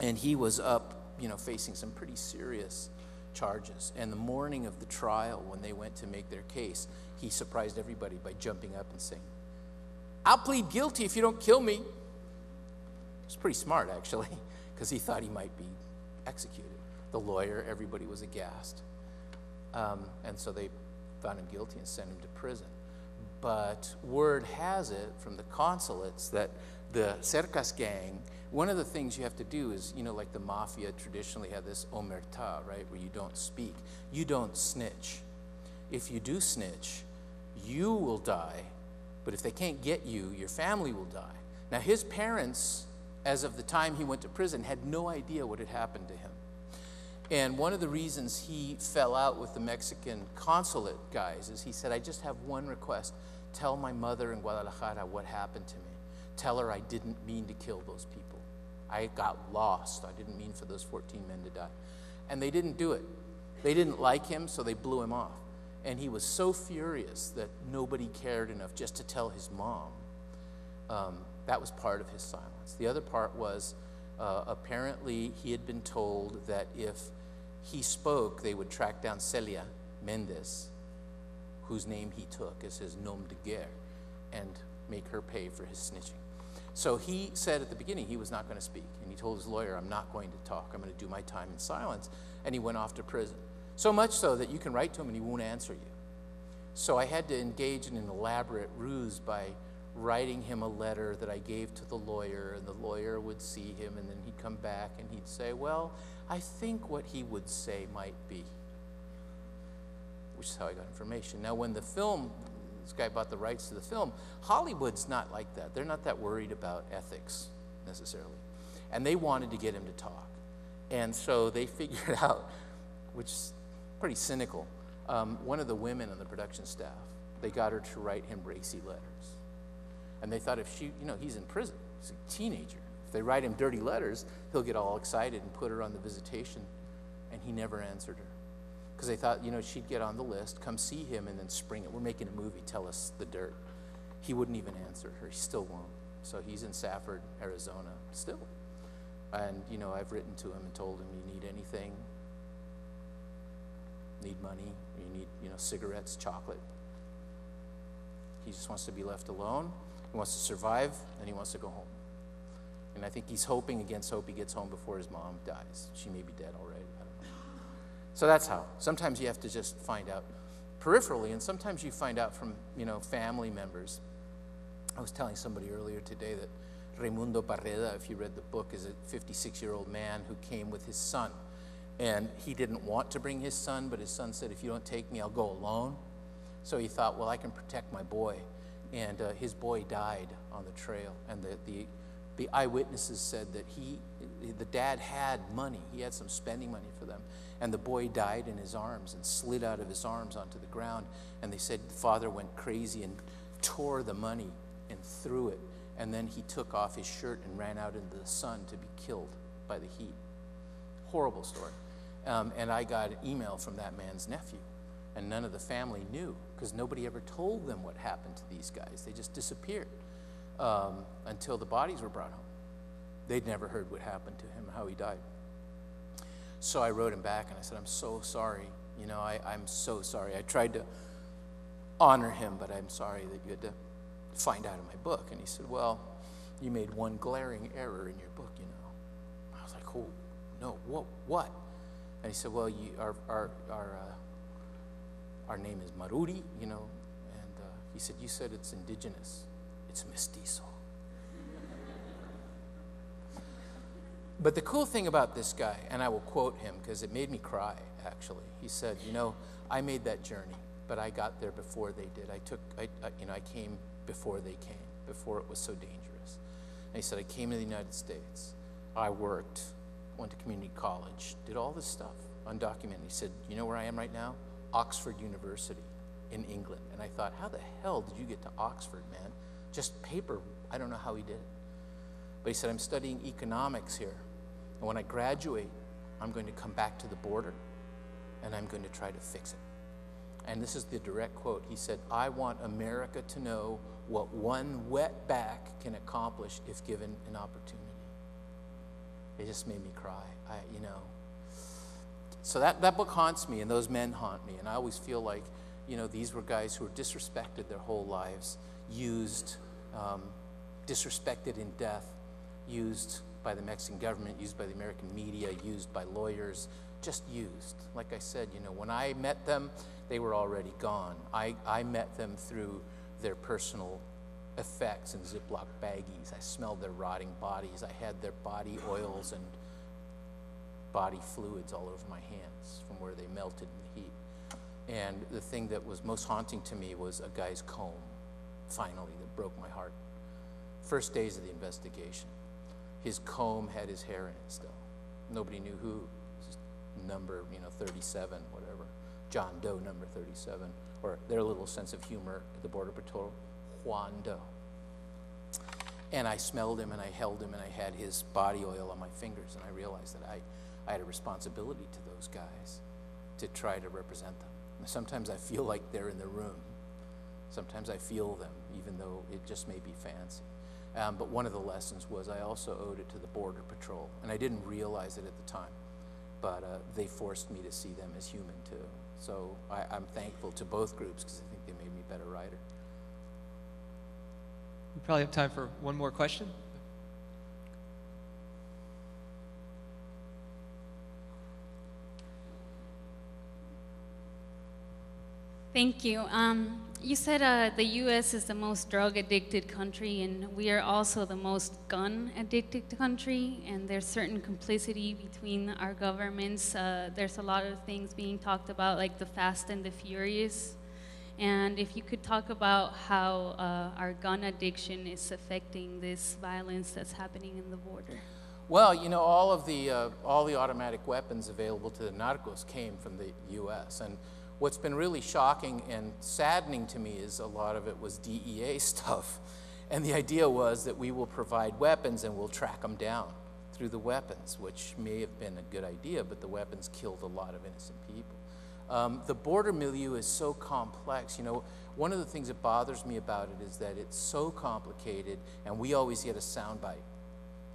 And he was up, you know, facing some pretty serious charges. And the morning of the trial, when they went to make their case, he surprised everybody by jumping up and saying, "I'll plead guilty if you don't kill me." It's pretty smart, actually, because he thought he might be executed. The lawyer, everybody was aghast. And so they found him guilty and sent him to prison. But word has it from the consulates that the Cercas gang, one of the things you have to do is, you know, like the mafia traditionally had this omerta, right, where you don't speak. You don't snitch. If you do snitch, you will die, but if they can't get you, your family will die. Now, his parents, as of the time he went to prison, had no idea what had happened to him. And one of the reasons he fell out with the Mexican consulate guys is he said, "I just have one request. Tell my mother in Guadalajara what happened to me. Tell her I didn't mean to kill those people. I got lost. I didn't mean for those 14 men to die." And they didn't do it. They didn't like him, so they blew him off. And he was so furious that nobody cared enough just to tell his mom. That was part of his silence. The other part was apparently he had been told that if he spoke, they would track down Celia Mendez, whose name he took as his nom de guerre, and make her pay for his snitching. So he said at the beginning he was not going to speak, and he told his lawyer, "I'm not going to talk. I'm going to do my time in silence," and he went off to prison. So much so that you can write to him and he won't answer you. So I had to engage in an elaborate ruse by writing him a letter that I gave to the lawyer, and the lawyer would see him, and then he'd come back and he'd say, "Well, I think what he would say might be," which is how I got information. Now, when the film This guy bought the rights to the film. Hollywood's not like that. They're not that worried about ethics necessarily. And they wanted to get him to talk. And so they figured out, which is pretty cynical, one of the women on the production staff, they got her to write him racy letters. And they thought if she, you know, he's in prison, he's a teenager. If they write him dirty letters, he'll get all excited and put her on the visitation. And he never answered her. Because they thought, you know, she'd get on the list, come see him, and then spring it. We're making a movie, tell us the dirt. He wouldn't even answer her. He still won't. So he's in Safford, Arizona, still. And, you know, I've written to him and told him, you need anything? Need money? You need, you know, cigarettes, chocolate? He just wants to be left alone. He wants to survive, and he wants to go home. And I think he's hoping against hope he gets home before his mom dies. She may be dead already. I don't know. So that's how. Sometimes you have to just find out peripherally, and sometimes you find out from, you know, family members. I was telling somebody earlier today that Raimundo Barreda, if you read the book, is a 56-year-old man who came with his son. And he didn't want to bring his son, but his son said, if you don't take me, I'll go alone. So he thought, well, I can protect my boy. And his boy died on the trail. And the eyewitnesses said that the dad had money. He had some spending money for them. And the boy died in his arms and slid out of his arms onto the ground. And they said the father went crazy and tore the money and threw it. And then he took off his shirt and ran out into the sun to be killed by the heat. Horrible story. And I got an email from that man's nephew. And none of the family knew because nobody ever told them what happened to these guys. They just disappeared until the bodies were brought home. They'd never heard what happened to him, how he died. So I wrote him back and I said, I'm so sorry. You know, I'm so sorry. I tried to honor him, but I'm sorry that you had to find out in my book. And he said, well, you made one glaring error in your book, you know. I was like, oh, no, what? And he said, well, our name is Maruri, you know. And he said, you said it's indigenous. It's mestizo. But the cool thing about this guy, and I will quote him because it made me cry, actually. He said, you know, I made that journey, but I got there before they did. I came before they came, before it was so dangerous. And he said, I came to the United States. I worked, went to community college, did all this stuff, undocumented. He said, you know where I am right now? Oxford University in England. And I thought, how the hell did you get to Oxford, man? Just paper. I don't know how he did it. But he said, I'm studying economics here. And when I graduate, I'm going to come back to the border and I'm going to try to fix it. And this is the direct quote. He said, I want America to know what one wetback can accomplish if given an opportunity. It just made me cry, you know. So that book haunts me, and those men haunt me. And I always feel like, you know, these were guys who were disrespected their whole lives, used, disrespected in death, used by the Mexican government, used by the American media, used by lawyers, just used. Like I said, you know, when I met them, they were already gone. I met them through their personal effects in Ziploc baggies. I smelled their rotting bodies. I had their body oils and body fluids all over my hands from where they melted in the heat. And the thing that was most haunting to me was a guy's comb, finally, that broke my heart. First days of the investigation. His comb had his hair in it still. Nobody knew who. Just number, you know, 37, whatever. John Doe number 37. Or their little sense of humor at the Border Patrol, Juan Doe. And I smelled him and I held him and I had his body oil on my fingers, and I realized that I had a responsibility to those guys to try to represent them. And sometimes I feel like they're in the room. Sometimes I feel them, even though it just may be fancy. But one of the lessons was I also owed it to the Border Patrol, and I didn't realize it at the time, but they forced me to see them as human too. So I'm thankful to both groups because I think they made me a better writer. We probably have time for one more question. Thank you. You said the U.S. is the most drug-addicted country, and we are also the most gun-addicted country, and there's certain complicity between our governments. There's a lot of things being talked about, like the Fast and the Furious, And if you could talk about how our gun addiction is affecting this violence that's happening in the border. Well, you know, all the automatic weapons available to the narcos came from the U.S. And what's been really shocking and saddening to me is a lot of it was DEA stuff. And the idea was that we will provide weapons and we'll track them down through the weapons, which may have been a good idea, but the weapons killed a lot of innocent people. The border milieu is so complex. You know, one of the things that bothers me about it is that it's so complicated, and we always get a soundbite,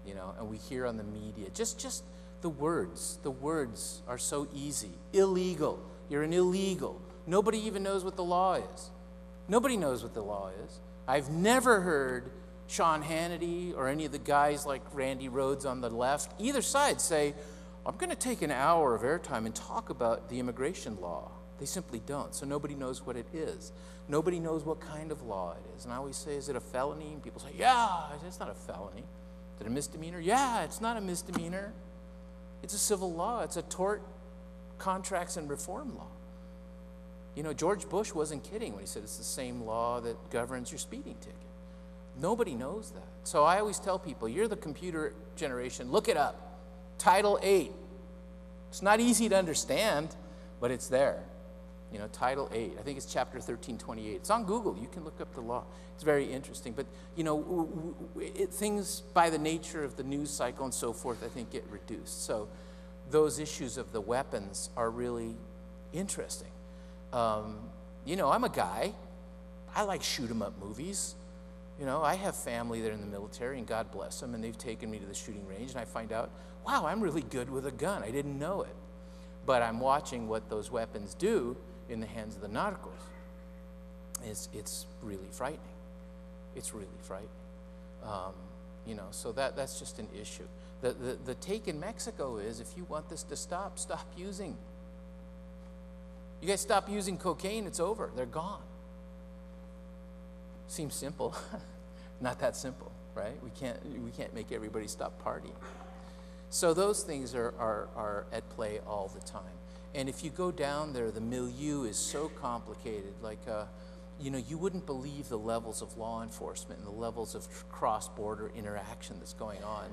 you know, and we hear on the media, just the words are so easy. Illegal, you're an illegal. Nobody even knows what the law is. Nobody knows what the law is. I've never heard Sean Hannity or any of the guys like Randy Rhodes on the left, either side, say, I'm going to take an hour of airtime and talk about the immigration law. They simply don't, so nobody knows what it is. Nobody knows what kind of law it is. And I always say, is it a felony? And people say, yeah, it's not a felony. Is it a misdemeanor? Yeah, it's not a misdemeanor. It's a civil law. It's a tort contracts and reform law. You know, George Bush wasn't kidding when he said it's the same law that governs your speeding ticket. Nobody knows that. So I always tell people, you're the computer generation, look it up. Title 8. It's not easy to understand, but it's there. You know, Title 8. I think it's chapter 1328. It's on Google. You can look up the law. It's very interesting. But, you know, things by the nature of the news cycle and so forth, I think, get reduced. So those issues of the weapons are really interesting. You know, I'm a guy. I like shoot-'em-up movies. You know, I have family that are in the military, and God bless them, and they've taken me to the shooting range, and I find out, wow, I'm really good with a gun. I didn't know it. But I'm watching what those weapons do in the hands of the narcos. It's really frightening. It's really frightening. You know, so that's just an issue. The take in Mexico is, if you want this to stop, stop using. You guys stop using cocaine, it's over. They're gone. Seems simple. Not that simple, right? We can't make everybody stop partying. So those things are at play all the time. And if you go down there, the milieu is so complicated. Like, you know, you wouldn't believe the levels of law enforcement and the levels of cross-border interaction that's going on.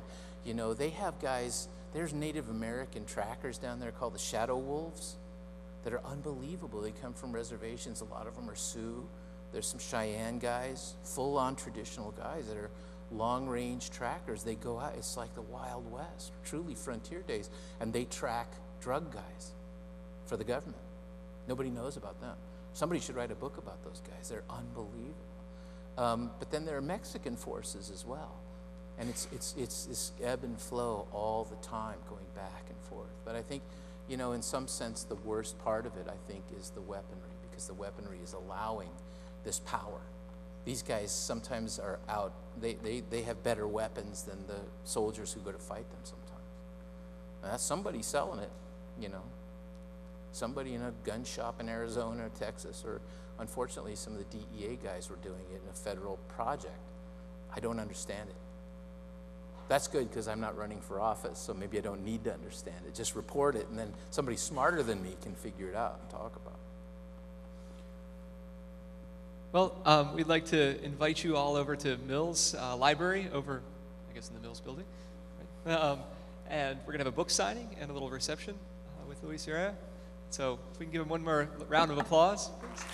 You know, they have guys, there's Native American trackers down there called the Shadow Wolves that are unbelievable. They come from reservations. A lot of them are Sioux. There's some Cheyenne guys, full-on traditional guys that are long-range trackers. They go out. It's like the Wild West, truly frontier days. And they track drug guys for the government. Nobody knows about them. Somebody should write a book about those guys. They're unbelievable. But then there are Mexican forces as well. And it's this ebb and flow all the time, going back and forth. But I think, you know, in some sense, the worst part of it, I think, is the weaponry, because the weaponry is allowing this power. These guys sometimes are out. They have better weapons than the soldiers who go to fight them sometimes. And that's somebody selling it, you know. Somebody in a gun shop in Arizona or Texas, or unfortunately some of the DEA guys were doing it in a federal project. I don't understand it. That's good, because I'm not running for office, so maybe I don't need to understand it. Just report it, and then somebody smarter than me can figure it out and talk about it. Well, we'd like to invite you all over to Mills Library over, I guess, in the Mills building. Right? And we're going to have a book signing and a little reception with Luis Urrea. So if we can give him one more round of applause, please.